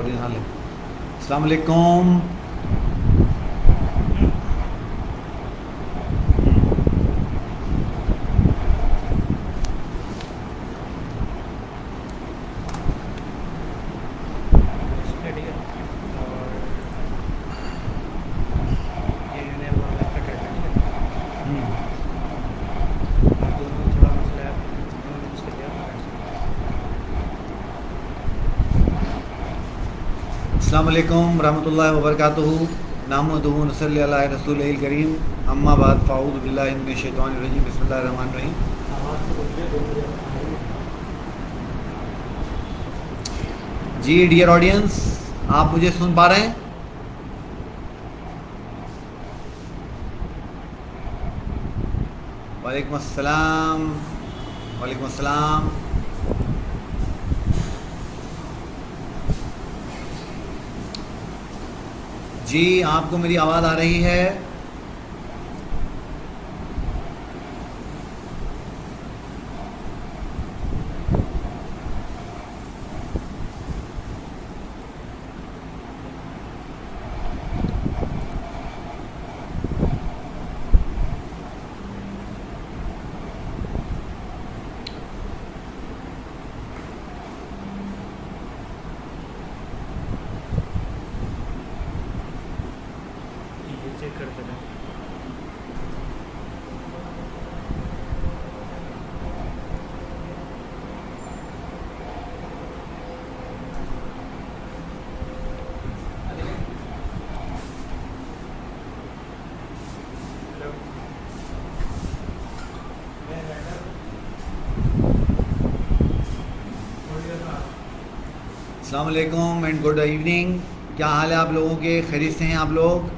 Audience हाल है। अस्सलाम वालेकुम। स्टडी है और ये मैंने वो अलग का करना है, ठीक है। और दोनों में थोड़ा मसला है, दोनों मिक्स कर दिया। अस्सलाम वालेकुम रहमतुल्लाहि व बरकातुहू। नहमदुहु व नसल्ली अला रसूलिल करीम। अम्मा बाद फ़अऊज़ु बिल्लाहि मिनश शैतानिर रजीम। बिस्मिल्लाहिर रहमानिर रहीम। जी डियर ऑडियंस, आप मुझे सुन पा रहे हैं? वालेकुम अस्सलाम। वालेकुम अस्सलाम। जी आपको मेरी आवाज़ आ रही है? ये चेक करते रहे। हेलो, अस्सलाम वालेकुम एंड गुड इवनिंग। क्या हाल है आप लोगों के? खैरियत से हैं आप लोग?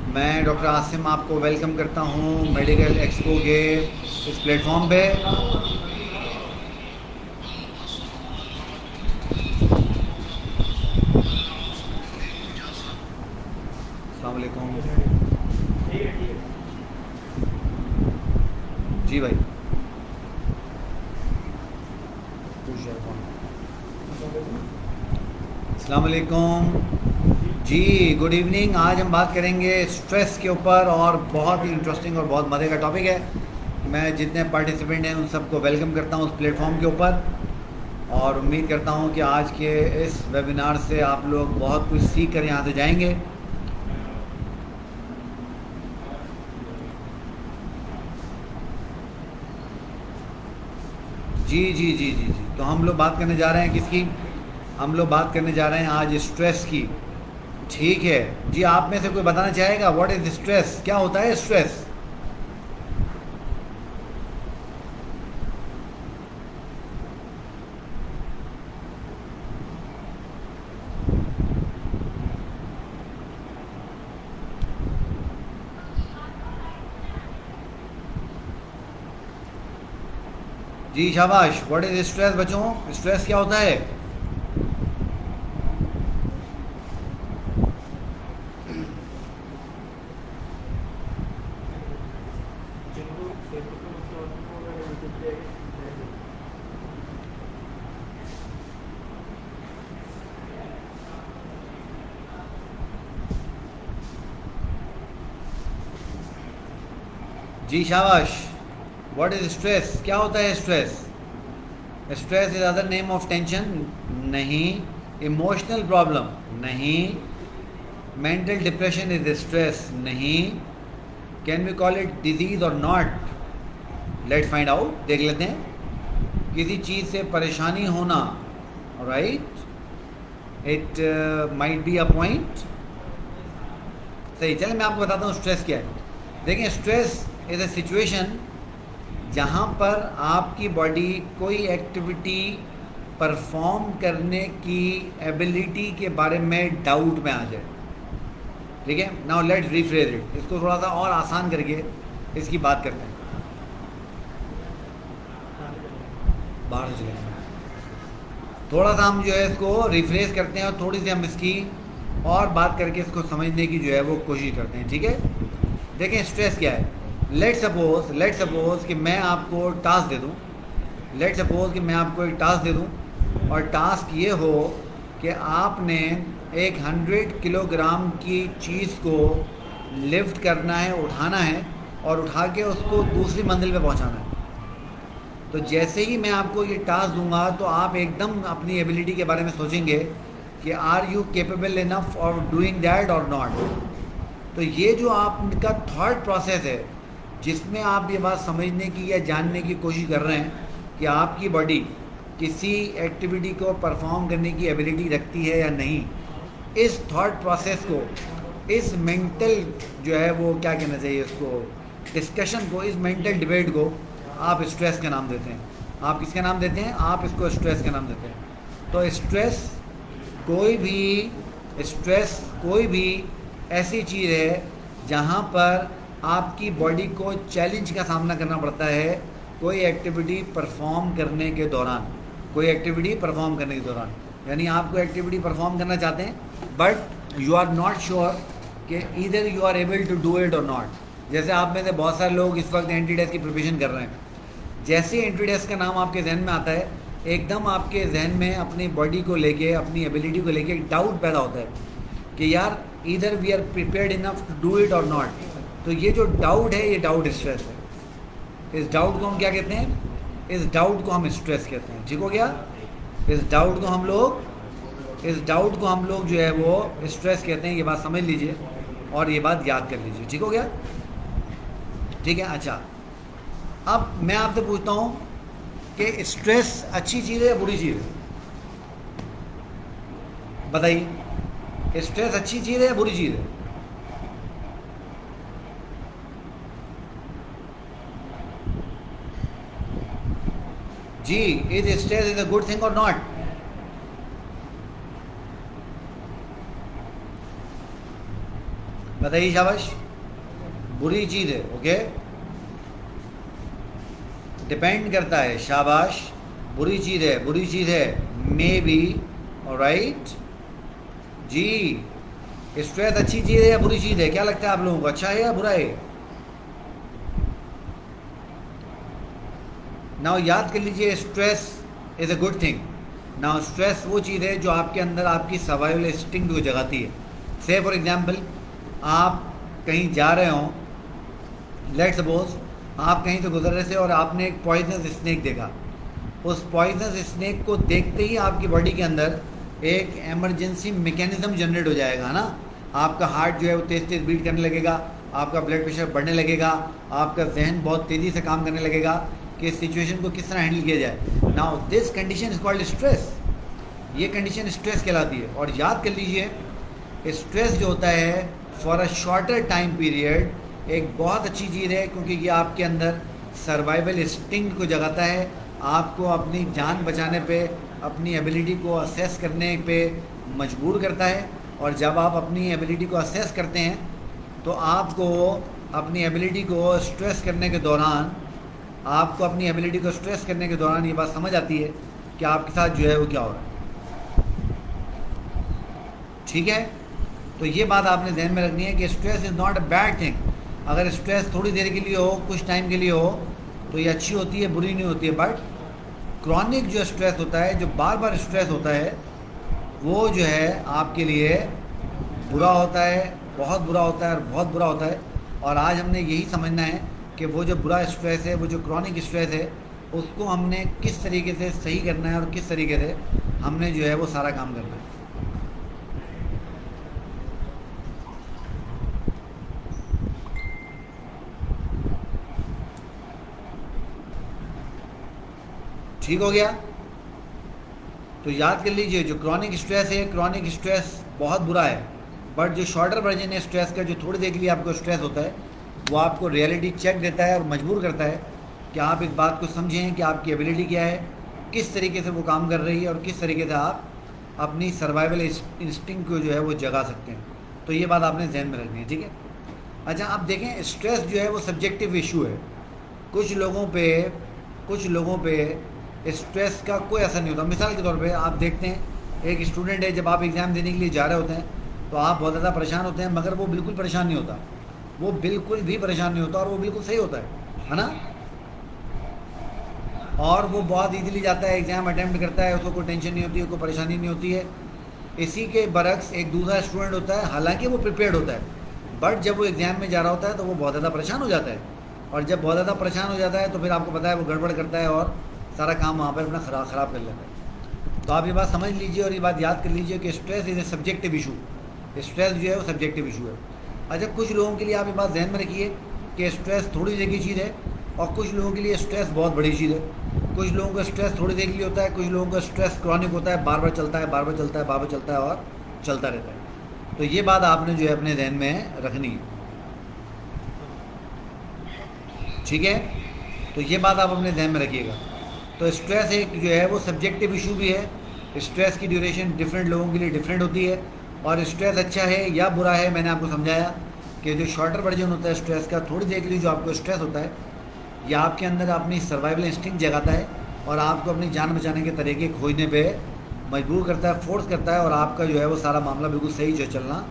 मैं डॉक्टर आसिम आपको वेलकम करता हूं मेडिकल एक्सपो के इस प्लेटफॉर्म पे। अस्सलाम वालेकुम। ठीक है ठीक है। जी भाई, पूछ रहा कौन? अस्सलाम वालेकुम। जी गुड इवनिंग। आज हम बात करेंगे स्ट्रेस के ऊपर और बहुत ही इंटरेस्टिंग और बहुत मज़े का टॉपिक है। मैं जितने पार्टिसिपेंट हैं उन सबको वेलकम करता हूं उस प्लेटफॉर्म के ऊपर और उम्मीद करता हूं कि आज के इस वेबिनार से आप लोग बहुत कुछ सीख कर यहाँ से जाएंगे। जी जी जी जी जी तो हम लोग बात करने जा रहे हैं किसकी? हम लोग बात करने जा रहे हैं आज स्ट्रेस की। ठीक है जी, आप में से कोई बताना चाहेगा व्हाट इज स्ट्रेस? क्या होता है स्ट्रेस? जी शाबाश। व्हाट इज स्ट्रेस बच्चों? स्ट्रेस क्या होता है? जिनको फेसबुक पे मसला होता है वो अगर यूट्यूब पे जी शाबाश। What is stress? क्या होता है stress? Stress is other name of tension? नहीं। Emotional problem? नहीं। Mental depression is stress? नहीं। Can we call it disease or not? Let's find out. देख लेते हैं। किसी चीज़ से परेशानी होना, right, it might be a point. सही, चलिए मैं आपको बताता हूँ स्ट्रेस क्या है। देखिए, स्ट्रेस इज़ अ सिचुएशन जहाँ पर आपकी बॉडी कोई एक्टिविटी परफॉर्म करने की एबिलिटी के बारे में डाउट में आ जाए। ठीक है, नाउ लेट्स रिफ्रेज इट। इसको थोड़ा सा और आसान करके इसकी बात करते हैं। बाहर से चले थोड़ा सा हम जो है इसको रिफ्रेश करते हैं और थोड़ी सी हम इसकी और बात करके इसको समझने की जो है वो कोशिश करते हैं। ठीक है, देखें स्ट्रेस क्या है। लेट सपोज कि मैं आपको टास्क दे दूं। लेट सपोज कि मैं आपको एक टास्क दे दूं और टास्क ये हो कि आपने एक 100 किलोग्राम की चीज़ को लिफ्ट करना है, उठाना है और उठा के उसको दूसरी मंजिल पे पहुंचाना है। तो जैसे ही मैं आपको ये टास्क दूंगा तो आप एकदम अपनी एबिलिटी के बारे में सोचेंगे कि are you capable enough of doing that और नॉट। तो ये जो आपका थॉट प्रोसेस है जिसमें आप ये बात समझने की या जानने की कोशिश कर रहे हैं कि आपकी बॉडी किसी एक्टिविटी को परफॉर्म करने की एबिलिटी रखती है या नहीं, इस थॉट प्रोसेस को, इस मेंटल जो है वो क्या कहना चाहिए उसको, डिस्कशन को, इस मेंटल डिबेट को आप स्ट्रेस का नाम देते हैं। आप किसका नाम देते हैं? आप इसको स्ट्रेस का नाम देते हैं। तो स्ट्रेस कोई भी ऐसी चीज़ है जहाँ पर आपकी बॉडी को चैलेंज का सामना करना पड़ता है कोई एक्टिविटी परफॉर्म करने के दौरान, यानी आप कोई एक्टिविटी परफॉर्म करना चाहते हैं but you are not sure कि either you are able to do it और नॉट। जैसे आप में से बहुत सारे लोग इस वक्त एंट्री टेस्ट की प्रिपरेशन कर रहे हैं। जैसे एंट्री टेस्ट का नाम आपके जहन में आता है, एकदम आपके जहन में अपनी बॉडी को लेके, अपनी एबिलिटी को लेके एक डाउट पैदा होता है कि यार either we are prepared enough to do it और नॉट। तो ये जो डाउट है, ये डाउट स्ट्रेस है। इस डाउट को हम क्या कहते हैं? इस डाउट को हम स्ट्रेस कहते हैं। ठीक हो गया? इस डाउट को हम लोग जो है वो स्ट्रेस कहते हैं। ये बात समझ लीजिए और ये बात याद कर लीजिए। ठीक हो गया? ठीक है। अच्छा, अब मैं आपसे पूछता हूँ कि स्ट्रेस अच्छी चीज़ है या बुरी चीज़ है? बताइए, स्ट्रेस अच्छी चीज़ है या बुरी चीज़ है? जी, is stress is a good thing or not? बताइए, शाबाश। बुरी चीज़ है। ओके, डिपेंड करता है। शाबाश, बुरी चीज़ है, मे बी। ऑलराइट जी, स्ट्रेस अच्छी चीज़ है या बुरी चीज़ है? क्या लगता है आप लोगों को, अच्छा है या बुरा है? नाउ याद कर लीजिए, stress is a good thing. Now stress वो चीज़ है जो आपके अंदर आपकी सर्वाइवल इंस्टिंक्ट को जगाती है। से फॉर एग्जांपल, आप कहीं जा रहे हो, लेट्स सपोज आप कहीं से गुजर रहे थे और आपने एक पॉइजनस स्नेक देखा। उस पॉइजनस स्नेक को देखते ही आपकी बॉडी के अंदर एक इमरजेंसी मैकेनिज्म जनरेट हो जाएगा ना। आपका हार्ट जो है वो तेज़ तेज़ बीट करने लगेगा, आपका ब्लड प्रेशर बढ़ने लगेगा, आपका जहन बहुत तेज़ी से काम करने लगेगा कि इस सिचुएशन को किस तरह हैंडल किया जाए। Now this condition is called stress. ये कंडीशन स्ट्रेस कहलाती है। और याद कर लीजिए, स्ट्रेस जो होता है for a shorter time period एक बहुत अच्छी चीज़ है, क्योंकि ये आपके अंदर सर्वाइवल इंस्टिंक्ट को जगाता है, आपको अपनी जान बचाने पे, अपनी एबिलिटी को असेस करने पे मजबूर करता है। और जब आप अपनी एबिलिटी को असेस करते हैं तो आपको अपनी एबिलिटी को स्ट्रेस करने के दौरान ये बात समझ आती है कि आपके साथ जो है वो क्या हो रहा है। ठीक है? तो ये बात आपने ध्यान में रखनी है कि stress is not a bad thing. अगर स्ट्रेस थोड़ी देर के लिए हो, कुछ टाइम के लिए हो, तो ये अच्छी होती है, बुरी नहीं होती है। बट क्रॉनिक जो स्ट्रेस होता है, जो बार बार स्ट्रेस होता है, वो जो है आपके लिए बुरा होता है, बहुत बुरा होता है और बहुत बुरा होता है। और आज हमने यही समझना है कि वो जो बुरा स्ट्रेस है, वो जो क्रॉनिक स्ट्रेस है, उसको हमने किस तरीके से सही करना है और किस तरीके से हमने जो है वो सारा काम करना है। ठीक हो गया? तो याद कर लीजिए, जो क्रॉनिक स्ट्रेस है, क्रॉनिक स्ट्रेस बहुत बुरा है। बट जो शॉर्टर वर्जन है स्ट्रेस का, जो थोड़ी देर के लिए आपको स्ट्रेस होता है, वो आपको रियलिटी चेक देता है और मजबूर करता है कि आप इस बात को समझें कि आपकी एबिलिटी क्या है, किस तरीके से वो काम कर रही है और किस तरीके से आप अपनी सर्वाइवल इंस्टिंक्ट को जो है वो जगा सकते हैं। तो ये बात आपने ध्यान में रखनी है। ठीक है? अच्छा, आप देखें, स्ट्रेस जो है वो सब्जेक्टिव इशू है। कुछ लोगों पे स्ट्रेस का कोई असर नहीं होता। मिसाल के तौर पे आप देखते हैं, एक स्टूडेंट है, जब आप एग्ज़ाम देने के लिए जा रहे होते हैं तो आप बहुत ज़्यादा परेशान होते हैं, मगर वो बिल्कुल परेशान नहीं होता, वो बिल्कुल भी परेशान नहीं होता और वो बिल्कुल सही होता है ना। और वो बहुत ईजीली जाता है, एग्ज़ाम अटैम्प्ट करता है, उसको कोई टेंशन नहीं होती है, कोई परेशानी नहीं होती है। इसी के बरक्स एक दूसरा स्टूडेंट होता है, हालांकि वो प्रिपेयर्ड होता है, बट जब वो एग्ज़ाम में जा रहा होता है तो वो बहुत ज़्यादा परेशान हो जाता है, और जब बहुत ज़्यादा परेशान हो जाता है तो फिर आपको पता है वो गड़बड़ करता है और सारा काम वहाँ पर अपना ख़राब कर लेता है। तो आप ये बात समझ लीजिए और ये बात याद कर लीजिए कि stress is a subjective issue. Stress जो है वो सब्जेक्टिव इशू है। अच्छा, कुछ लोगों के लिए आप ये बात ध्यान में रखिए कि स्ट्रेस थोड़ी देर की चीज़ है, और कुछ लोगों के लिए स्ट्रेस बहुत बड़ी चीज़ है। कुछ लोगों का स्ट्रेस थोड़ी देर के लिए होता है, कुछ लोगों का स्ट्रेस क्रॉनिक होता है, बार बार चलता है, बार बार चलता है, बार बार चलता है और चलता रहता है। तो ये बात आपने जो है अपने ध्यान में रखनी है, ठीक है। तो ये बात आप अपने ध्यान में रखिएगा। तो स्ट्रेस एक जो है वो सब्जेक्टिव इशू भी है। स्ट्रेस की ड्यूरेशन डिफरेंट लोगों के लिए डिफरेंट होती है, और स्ट्रेस अच्छा है या बुरा है मैंने आपको समझाया कि जो शॉर्टर वर्जन होता है स्ट्रेस का, थोड़ी देर के लिए जो आपको स्ट्रेस होता है, या आपके अंदर अपनी सर्वाइवल इंस्टिंक्ट जगाता है और आपको अपनी जान बचाने के तरीके खोजने पे मजबूर करता है, फोर्स करता है, और आपका जो है वो सारा मामला बिल्कुल सही जो चलना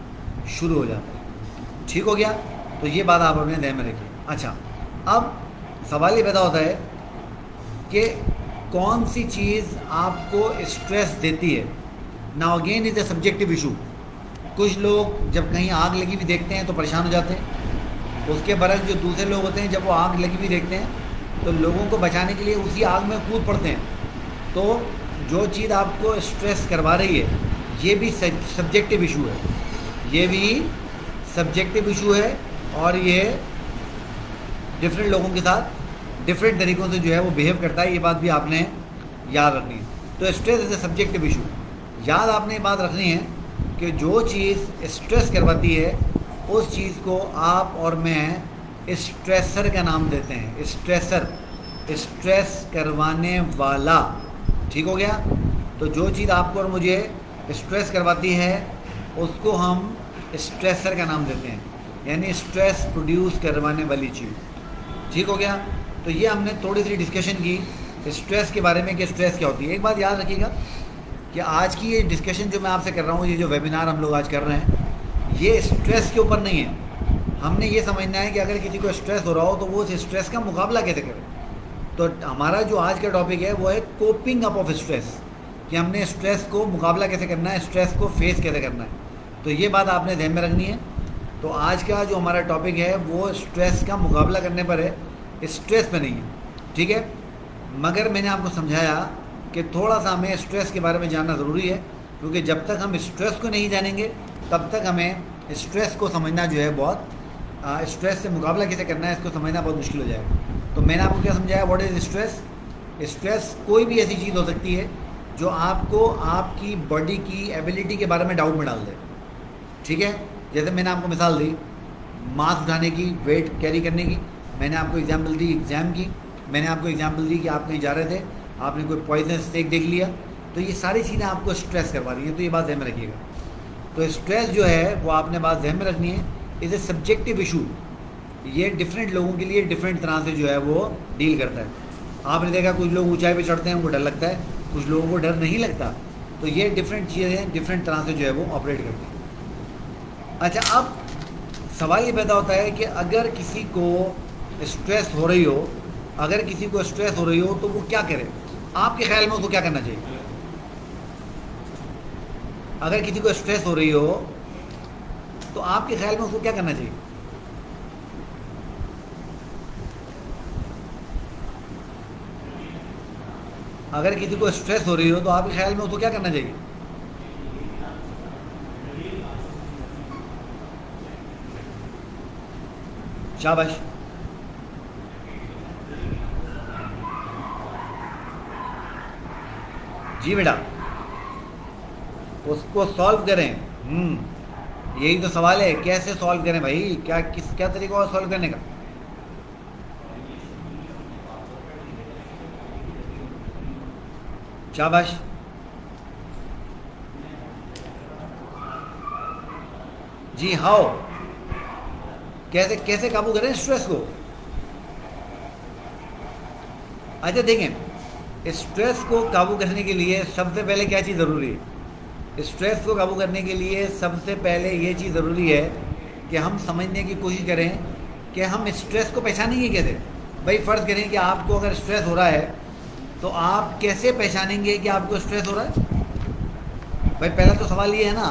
शुरू हो जाता है। ठीक हो गया? तो ये बात आप अपने ध्यान में रखिए। अच्छा, अब सवाल ये पैदा होता है कि कौन सी चीज़ आपको स्ट्रेस देती है। Now again is a subjective issue. कुछ लोग जब कहीं आग लगी हुई देखते हैं तो परेशान हो जाते हैं, उसके बरस जो दूसरे लोग होते हैं जब वो आग लगी हुई देखते हैं तो लोगों को बचाने के लिए उसी आग में कूद पड़ते हैं। तो जो चीज़ आपको स्ट्रेस करवा रही है ये भी सब्जेक्टिव इशू है, ये भी सब्जेक्टिव इशू है, और ये डिफरेंट लोगों के साथ डिफरेंट तरीक़ों से जो है वो बिहेव करता है। ये बात भी आपने याद रखनी है। तो stress is a subjective issue. याद आपने ये बात रखनी है कि जो चीज़ स्ट्रेस करवाती है उस चीज़ को आप और मैं स्ट्रेसर का नाम देते हैं। स्ट्रेसर, स्ट्रेस करवाने वाला। ठीक हो गया? तो जो चीज़ आपको और मुझे स्ट्रेस करवाती है उसको हम स्ट्रेसर का नाम देते हैं, यानी स्ट्रेस प्रोड्यूस करवाने वाली चीज़। ठीक हो गया? तो ये हमने थोड़ी सी डिस्कशन की स्ट्रेस के बारे में कि स्ट्रेस क्या होती है। एक बात याद रखिएगा कि आज की ये डिस्कशन जो मैं आपसे कर रहा हूँ, ये जो वेबिनार हम लोग आज कर रहे हैं, ये स्ट्रेस के ऊपर नहीं है। हमने ये समझना है कि अगर किसी को स्ट्रेस हो रहा हो तो वो उस स्ट्रेस का मुकाबला कैसे करे। तो हमारा जो आज का टॉपिक है वो है कोपिंग अप ऑफ स्ट्रेस, कि हमने स्ट्रेस को मुकाबला कैसे करना है, स्ट्रेस को फेस कैसे करना है। तो ये बात आपने ध्यान में रखनी है। तो आज का जो हमारा टॉपिक है वो स्ट्रेस का मुकाबला करने पर है, स्ट्रेस पे नहीं है। ठीक है? मगर मैंने आपको समझाया कि थोड़ा सा हमें स्ट्रेस के बारे में जानना ज़रूरी है, क्योंकि जब तक हम स्ट्रेस को नहीं जानेंगे तब तक हमें स्ट्रेस को समझना जो है बहुत स्ट्रेस से मुकाबला कैसे करना है इसको समझना बहुत मुश्किल हो जाएगा। तो मैंने आपको क्या समझाया, व्हाट इज़ स्ट्रेस। स्ट्रेस कोई भी ऐसी चीज़ हो सकती है जो आपको आपकी बॉडी की एबिलिटी के बारे में डाउट में डाल दे। ठीक है? जैसे मैंने आपको मिसाल दी मास उठाने की, वेट कैरी करने की, मैंने आपको एग्जाम्पल दी एग्ज़ाम की, मैंने आपको एग्जाम्पल दी कि आप कहीं जा रहे थे, आपने कोई पॉइजन स्नेक देख लिया। तो ये सारी चीज़ें आपको स्ट्रेस करवा रही हैं। तो ये बात ध्यान में रखिएगा। तो स्ट्रेस जो है वो आपने बात ध्यान में रखनी है, इज़ ए सब्जेक्टिव इशू। ये डिफरेंट लोगों के लिए डिफरेंट तरह से जो है वो डील करता है। आपने देखा कुछ लोग ऊंचाई पे चढ़ते हैं उनको डर लगता है, कुछ लोगों को डर नहीं लगता। तो ये डिफरेंट चीज़ें डिफरेंट तरह से जो है वो ऑपरेट करती हैं। अच्छा, अब सवाल ये पैदा होता है कि अगर किसी को स्ट्रेस हो रही हो, अगर किसी को स्ट्रेस हो रही हो तो वो क्या करे। आपके ख्याल में उसको क्या करना चाहिए? अगर किसी को स्ट्रेस हो रही हो तो आपके ख्याल में उसको क्या करना चाहिए? अगर किसी को स्ट्रेस हो रही हो तो आपके ख्याल में उसको क्या करना चाहिए? शाबाश। जी बेटा, उसको सॉल्व करें। यही तो सवाल है, कैसे सॉल्व करें भाई? क्या तरीका है सॉल्व करने का? शाबाश। जी हाउ, कैसे कैसे काबू करें स्ट्रेस को? अच्छा देखें, स्ट्रेस को काबू करने के लिए सबसे पहले क्या चीज़ ज़रूरी है? स्ट्रेस को काबू करने के लिए सबसे पहले ये चीज़ ज़रूरी है कि हम समझने की कोशिश करें कि हम स्ट्रेस को पहचानेंगे कैसे। भाई फ़र्ज़ करें कि आपको अगर स्ट्रेस हो रहा है तो आप कैसे पहचानेंगे कि आपको स्ट्रेस हो रहा है? भाई पहला तो सवाल ये है ना,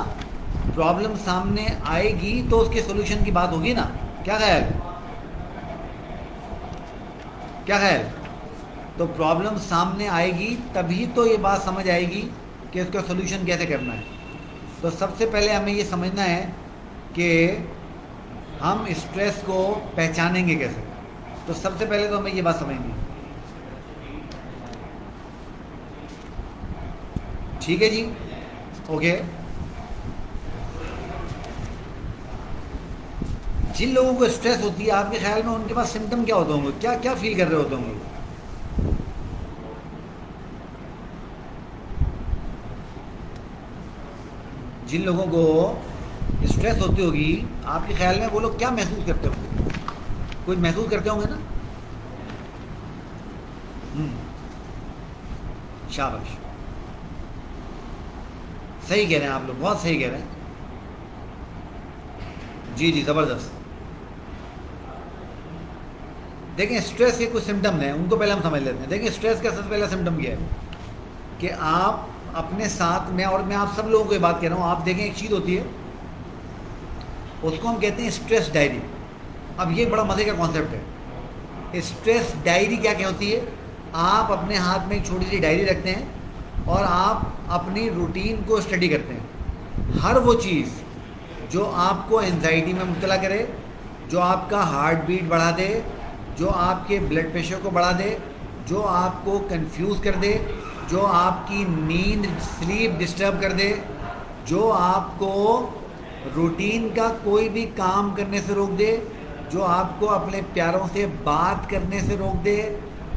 प्रॉब्लम सामने आएगी तो उसके सोल्यूशन की बात होगी ना। क्या ख्याल, क्या ख्याल? तो प्रॉब्लम सामने आएगी तभी तो ये बात समझ आएगी कि उसका सोल्यूशन कैसे करना है। तो सबसे पहले हमें ये समझना है कि हम स्ट्रेस को पहचानेंगे कैसे। तो सबसे पहले तो हमें ये बात समझनी है। ठीक है जी, ओके। जिन लोगों को स्ट्रेस होती है, आपके ख्याल में उनके पास सिम्टम क्या होते होंगे, क्या क्या फील कर रहे होते होंगे? जिन लोगों को स्ट्रेस होती होगी, आपके ख्याल में वो लोग क्या महसूस करते होंगे? कुछ महसूस करते होंगे ना? शाबाश, सही कह रहे हैं आप लोग, बहुत सही कह रहे हैं। जी जी, ज़बरदस्त। देखें, स्ट्रेस के कुछ सिम्टम्स हैं, उनको पहले हम समझ लेते हैं। देखिए, स्ट्रेस का सबसे पहला सिम्टम क्या है कि आप अपने साथ में, और मैं आप सब लोगों को ये बात कह रहा हूँ, आप देखें एक चीज़ होती है, उसको हम कहते हैं स्ट्रेस डायरी। अब ये बड़ा मज़े का कॉन्सेप्ट है। स्ट्रेस डायरी क्या होती है? आप अपने हाथ में एक छोटी सी डायरी रखते हैं और आप अपनी रूटीन को स्टडी करते हैं। हर वो चीज़ जो आपको एंजाइटी में मुब्तला करे, जो आपका हार्ट बीट बढ़ा दे, जो आपके ब्लड प्रेशर को बढ़ा दे, जो आपको कंफ्यूज कर दे, जो आपकी नींद स्लीप डिस्टर्ब कर दे, जो आपको रूटीन का कोई भी काम करने से रोक दे, जो आपको अपने प्यारों से बात करने से रोक दे,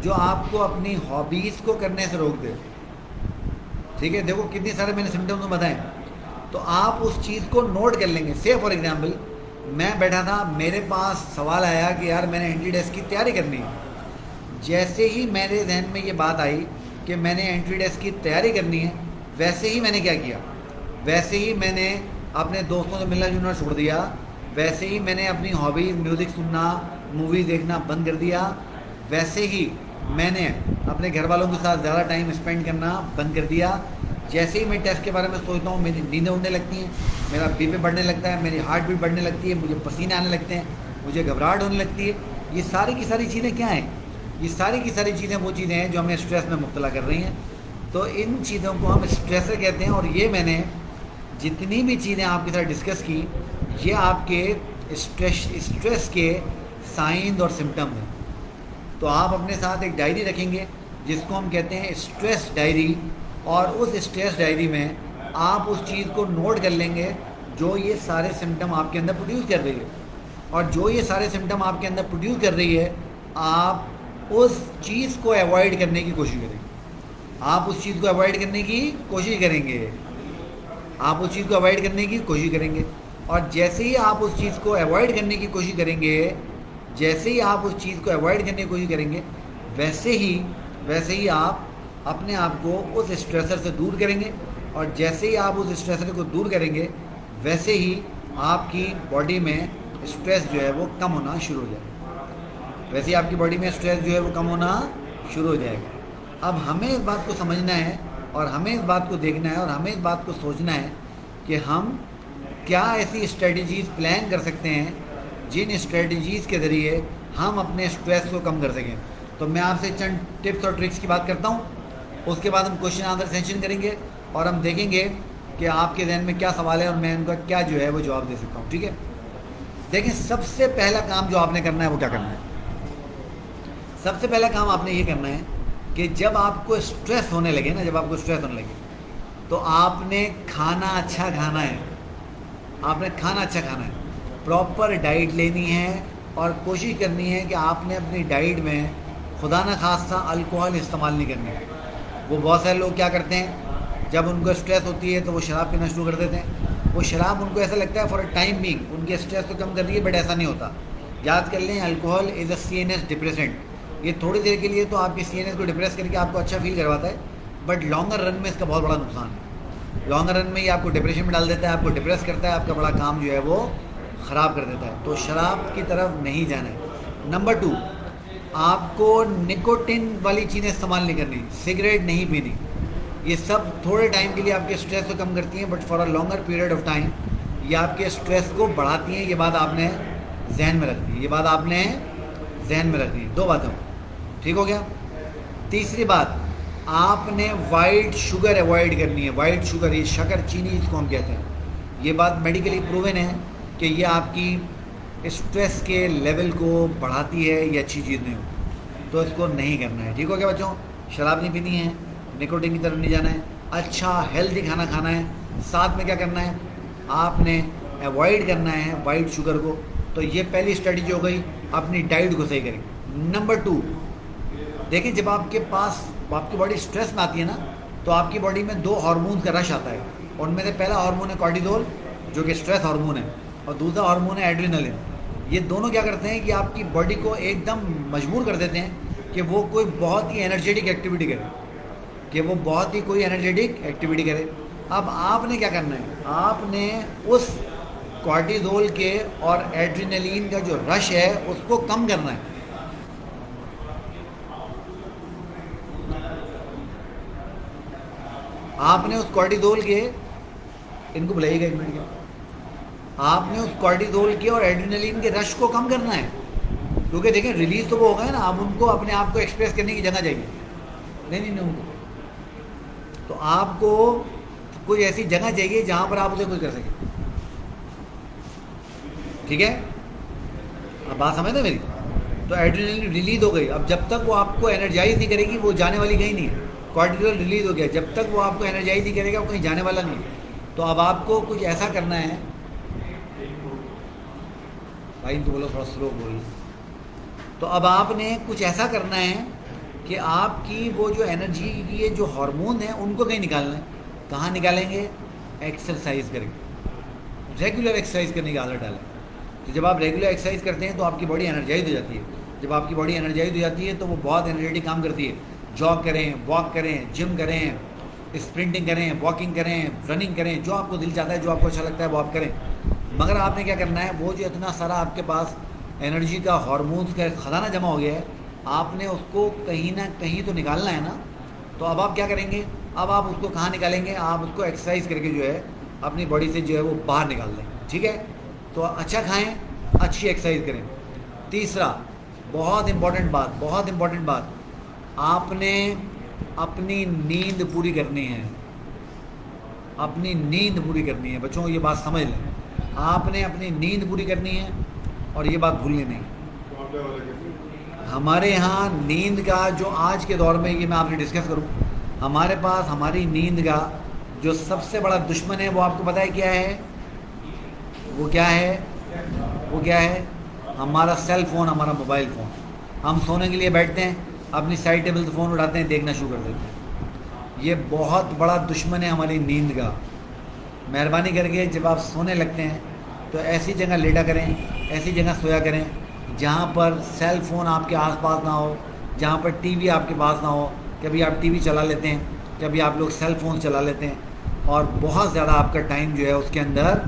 जो आपको अपनी हॉबीज़ को करने से रोक दे। ठीक है, देखो कितने सारे मैंने सिम्टम्स बताए। तो आप उस चीज़ को नोट कर लेंगे। से फॉर एग्जांपल, मैं बैठा था, मेरे पास सवाल आया कि यार मैंने एंट्री डेस्क की तैयारी करनी है। जैसे ही मेरे जहन में ये बात आई कि मैंने एंट्री डेस्क की तैयारी करनी है, वैसे ही मैंने क्या किया, वैसे ही मैंने अपने दोस्तों से मिलना जुलना छोड़ दिया, वैसे ही मैंने अपनी हॉबीज़ म्यूज़िक सुनना, मूवी देखना बंद कर दिया, वैसे ही मैंने अपने घर वालों के साथ ज़्यादा टाइम स्पेंड करना बंद कर दिया। जैसे ही मैं टेस्ट के बारे में सोचता हूँ, मेरी नींदें उड़ने लगती हैं, मेरा बीपी बढ़ने लगता है, मेरी हार्ट बीट बढ़ने लगती है, मुझे पसीने आने लगते हैं, मुझे घबराहट होने लगती है। ये सारी की सारी चीज़ें क्या हैं? ये सारी की सारी चीज़ें वो चीज़ें हैं जो हमें स्ट्रेस में मुब्तला कर रही हैं। तो इन चीज़ों को हम स्ट्रेसर कहते हैं। और ये मैंने जितनी भी चीज़ें आपके साथ डिस्कस की, ये आपके स्ट्रेस के साइन और सिम्टम हैं। तो आप अपने साथ एक डायरी रखेंगे जिसको हम कहते हैं स्ट्रेस डायरी, और उस स्ट्रेस डायरी में आप उस चीज़ को नोट कर लेंगे जो ये सारे सिम्टम आपके अंदर प्रोड्यूस कर रही है। और जो ये सारे सिम्टम आपके अंदर प्रोड्यूस कर रही है, आप उस चीज़ को अवॉइड करने की कोशिश करेंगे। आप उस चीज़ को अवॉइड करने की कोशिश करेंगे। आप उस चीज़ को अवॉइड करने की कोशिश करेंगे। और जैसे ही आप उस चीज़ को अवॉइड करने की कोशिश करेंगे, जैसे ही आप उस चीज़ को अवॉइड करने की कोशिश करेंगे, वैसे ही आप अपने आप को उस स्ट्रेसर से दूर करेंगे। और जैसे ही आप उस स्ट्रेसर को दूर करेंगे, वैसे ही आपकी बॉडी में स्ट्रेस जो है वो कम होना शुरू हो जाएगा। वैसे ही आपकी बॉडी में स्ट्रेस जो है वो कम होना शुरू हो जाएगा। अब हमें इस बात को समझना है, और हमें इस बात को देखना है, और हमें इस बात को सोचना है कि हम क्या ऐसी स्ट्रेटजीज़ प्लान कर सकते हैं जिन स्ट्रेटजीज़ के ज़रिए हम अपने स्ट्रेस को कम कर सकें। तो मैं आपसे चंद टिप्स और ट्रिक्स की बात करता हूँ। उसके बाद हम क्वेश्चन आंसर सेशन करेंगे और हम देखेंगे कि आपके जहन में क्या सवाल है और मैं उनका क्या जो है वो जवाब दे सकता हूँ। ठीक है, देखिए सबसे पहला काम जो आपने करना है वो क्या करना है? सबसे पहला काम आपने ये करना है कि जब आपको स्ट्रेस होने लगे ना, जब आपको स्ट्रेस होने लगे, तो आपने खाना अच्छा खाना है। आपने खाना अच्छा खाना है, प्रॉपर डाइट लेनी है, और कोशिश करनी है कि आपने अपनी डाइट में खुदा न खास्ता अल्कोहल इस्तेमाल नहीं करनी है। वो बहुत सारे लोग क्या करते हैं, जब उनको स्ट्रेस होती है तो वो शराब पीना शुरू कर देते हैं। वो शराब उनको ऐसा लगता है फॉर अ टाइम बीइंग उनके स्ट्रेस को कम कर रही है, बट ऐसा नहीं होता। याद कर लें, alcohol is a CNS depressant. ये थोड़ी देर के लिए तो आपकी CNS को डिप्रेस करके आपको अच्छा फील करवाता है, बट लॉन्गर रन में इसका बहुत बड़ा नुकसान है। लॉन्गर रन में ये आपको डिप्रेशन में डाल देता है, आपको डिप्रेस करता है, आपका बड़ा काम जो है वो ख़राब कर देता है। तो शराब की तरफ नहीं जाना है। नंबर 2, आपको निकोटिन वाली चीज़ें इस्तेमाल नहीं करनी, सिगरेट नहीं पीनी। ये सब थोड़े टाइम के लिए आपके स्ट्रेस को कम करती हैं, but for a longer period of time ये आपके स्ट्रेस को बढ़ाती हैं। ये बात आपने जहन में रखनी है, ये बात आपने जहन में रखनी है। 2 बातों, ठीक हो गया। तीसरी बात, आपने वाइट शुगर अवॉइड करनी है। वाइट शुगर, ये शक्कर चीनी जिसको हम कहते हैं, ये बात मेडिकली प्रूवन है कि ये आपकी स्ट्रेस के लेवल को बढ़ाती है, ये अच्छी चीज़ नहीं हो, तो इसको नहीं करना है। ठीक हो गया बच्चों। शराब नहीं पीनी है, निकोटीन की तरफ नहीं जाना है, अच्छा हेल्दी खाना खाना है। साथ में क्या करना है, आपने अवॉइड करना है वाइट शुगर को। तो ये पहली स्ट्रेटजी हो गई, अपनी डाइट को सही करें। नंबर 2, देखिए जब आपके पास आपकी बॉडी स्ट्रेस में आती है ना, तो आपकी बॉडी में 2 हार्मोन का रश आता है। उनमें से पहला हार्मोन है कॉर्टिसोल, जो कि स्ट्रेस हार्मोन है, और दूसरा हार्मोन है एड्रेनलिन। ये दोनों क्या करते हैं कि आपकी बॉडी को एकदम मजबूर कर देते हैं कि वो कोई बहुत ही एनर्जेटिक एक्टिविटी करे, अब आपने क्या करना है, आपने उस कॉर्टिसोल के और एड्रेनलिन का जो रश है उसको कम करना है। आपने उस कॉर्टिसोल के, इनको बुलाइएगा 1 मिनट के, आपने उस कॉर्टिसोल के और एड्रेनलिन के रश को कम करना है। क्योंकि देखें रिलीज तो वो होगा ना, अब उनको अपने आप को एक्सप्रेस करने की जगह चाहिए। नहीं उनको, तो आपको कोई ऐसी जगह चाहिए जहाँ पर आप उसे कुछ कर सकें। ठीक है, अब बात समझ दो मेरी। तो एड्रेनलिन रिलीज हो गई, अब जब तक वो आपको एनर्जाइज नहीं करेगी वो जाने वाली कहीं नहीं है। कॉर्टिसोल रिलीज हो गया, जब तक वो आपको एनर्जाइज नहीं करेगा वो कहीं जाने वाला नहीं है। तो अब आपको कुछ ऐसा करना है, भाई तो बोलो थोड़ा स्लो बोलो। तो अब आपने कुछ ऐसा करना है कि आपकी वो जो एनर्जी की ये जो हार्मोन है उनको कहीं निकालना है। कहाँ निकालेंगे, एक्सरसाइज करेंगे, रेगुलर एक्सरसाइज करने की आदत डालें। तो जब आप रेगुलर एक्सरसाइज करते हैं तो आपकी बॉडी एनर्जाइज हो जाती है। जब आपकी बॉडी एनर्जाइज हो जाती है तो वो बहुत एनर्जेटिक काम करती है। जॉग करें, वॉक करें, जिम करें, स्प्रिंटिंग करें, वॉकिंग करें, रनिंग करें, जो आपको दिल चाहता है, जो आपको अच्छा लगता है वो आप करें। मगर आपने क्या करना है, वो जो इतना सारा आपके पास एनर्जी का हार्मोन्स का खजाना जमा हो गया है, आपने उसको कहीं ना कहीं तो निकालना है ना। तो अब आप क्या करेंगे, अब आप उसको कहाँ निकालेंगे, आप उसको एक्सरसाइज करके जो है अपनी बॉडी से जो है वो बाहर निकाल दें। ठीक है, तो अच्छा खाएं, अच्छी एक्सरसाइज करें। तीसरा बहुत इम्पॉर्टेंट बात, आपने अपनी नींद पूरी करनी है। अपनी नींद पूरी करनी है बच्चों, ये बात समझ लें। आपने अपनी नींद पूरी करनी है और ये बात भूलनी नहीं। हमारे यहाँ नींद का जो आज के दौर में, ये मैं आपसे डिस्कस करूँ, हमारे पास हमारी नींद का जो सबसे बड़ा दुश्मन है वो आपको पता है क्या है? वो क्या है? हमारा सेल फ़ोन, हमारा मोबाइल फ़ोन। हम सोने के लिए बैठते हैं, अपनी साइड टेबल से फ़ोन उठाते हैं, देखना शुरू कर देते हैं। ये बहुत बड़ा दुश्मन है हमारी नींद का। मेहरबानी करके जब आप सोने लगते हैं तो ऐसी जगह लेटा करें, ऐसी जगह सोया करें जहाँ पर सेल फ़ोन आपके आसपास ना हो, जहाँ पर टीवी आपके पास ना हो। कभी आप टीवी चला लेते हैं, कभी आप लोग सेल फ़ोन चला लेते हैं और बहुत ज़्यादा आपका टाइम जो है उसके अंदर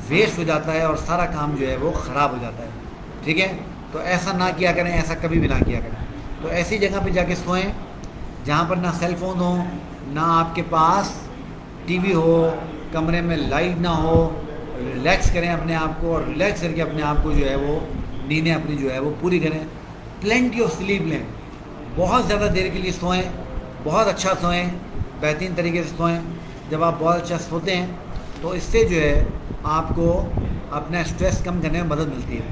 वेस्ट हो जाता है और सारा काम जो है वो ख़राब हो जाता है। ठीक है, तो ऐसा ना किया करें, ऐसा कभी भी ना किया करें। तो ऐसी जगह पे जाके सोएं जहाँ पर ना सेल फ़ोन हो, ना आपके पास टीवी हो, कमरे में लाइट ना हो। रिलैक्स करें अपने आप को और रिलैक्स करके अपने आप को जो है वो नींदें अपनी जो है वो पूरी करें। प्लेंटी ऑफ स्लीप लें, बहुत ज़्यादा देर के लिए सोएं, बहुत अच्छा सोएं, बेहतरीन तरीके से सोएं। जब आप बहुत अच्छा सोते हैं तो इससे जो है आपको अपना स्ट्रेस कम करने में मदद मिलती है।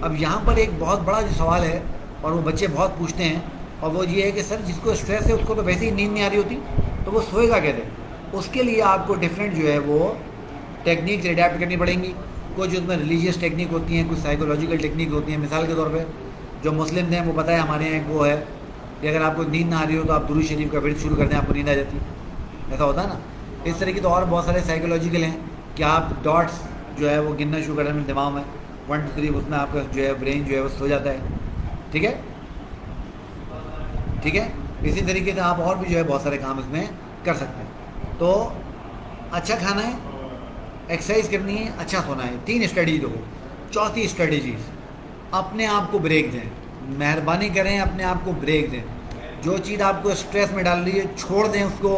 अब यहाँ पर एक बहुत बड़ा जो सवाल है और वो बच्चे बहुत पूछते हैं, और वो ये है कि सर जिसको स्ट्रेस है उसको तो वैसे ही नींद नहीं आ रही होती, तो वो सोएगा कैसे? उसके लिए आपको डिफरेंट जो है वो टेक्निक्स अडेप्ट करनी पड़ेंगी। कुछ उसमें रिलीजियस टेक्निक होती हैं, कुछ साइकोलॉजिकल टेक्निक होती हैं। मिसाल के तौर पे जो मुस्लिम हैं वो पता है हमारे यहाँ एक वो है कि अगर आपको नींद ना आ रही हो तो आप दुरूद शरीफ का विर्द शुरू कर दें, आपको नींद आ जाती है। ऐसा होता है ना। इस तरह की तो और बहुत सारे साइकोलॉजिकल हैं कि आप डॉट्स जो है वो गिनना शुरू कर दें दिमाग में, 1 2 3, उसमें आपका जो है ब्रेन जो है वो सो जाता है। ठीक है, ठीक है। इसी तरीके से आप और भी जो है बहुत सारे काम इसमें कर सकते हैं। तो अच्छा खाना है, एक्सरसाइज करनी है, अच्छा सोना है, 3 स्ट्रेटजी हो गई। चौथी स्ट्रेटजीज, अपने आप को ब्रेक दें। मेहरबानी करें, अपने आप को ब्रेक दें। जो चीज़ आपको स्ट्रेस में डाल रही है छोड़ दें उसको,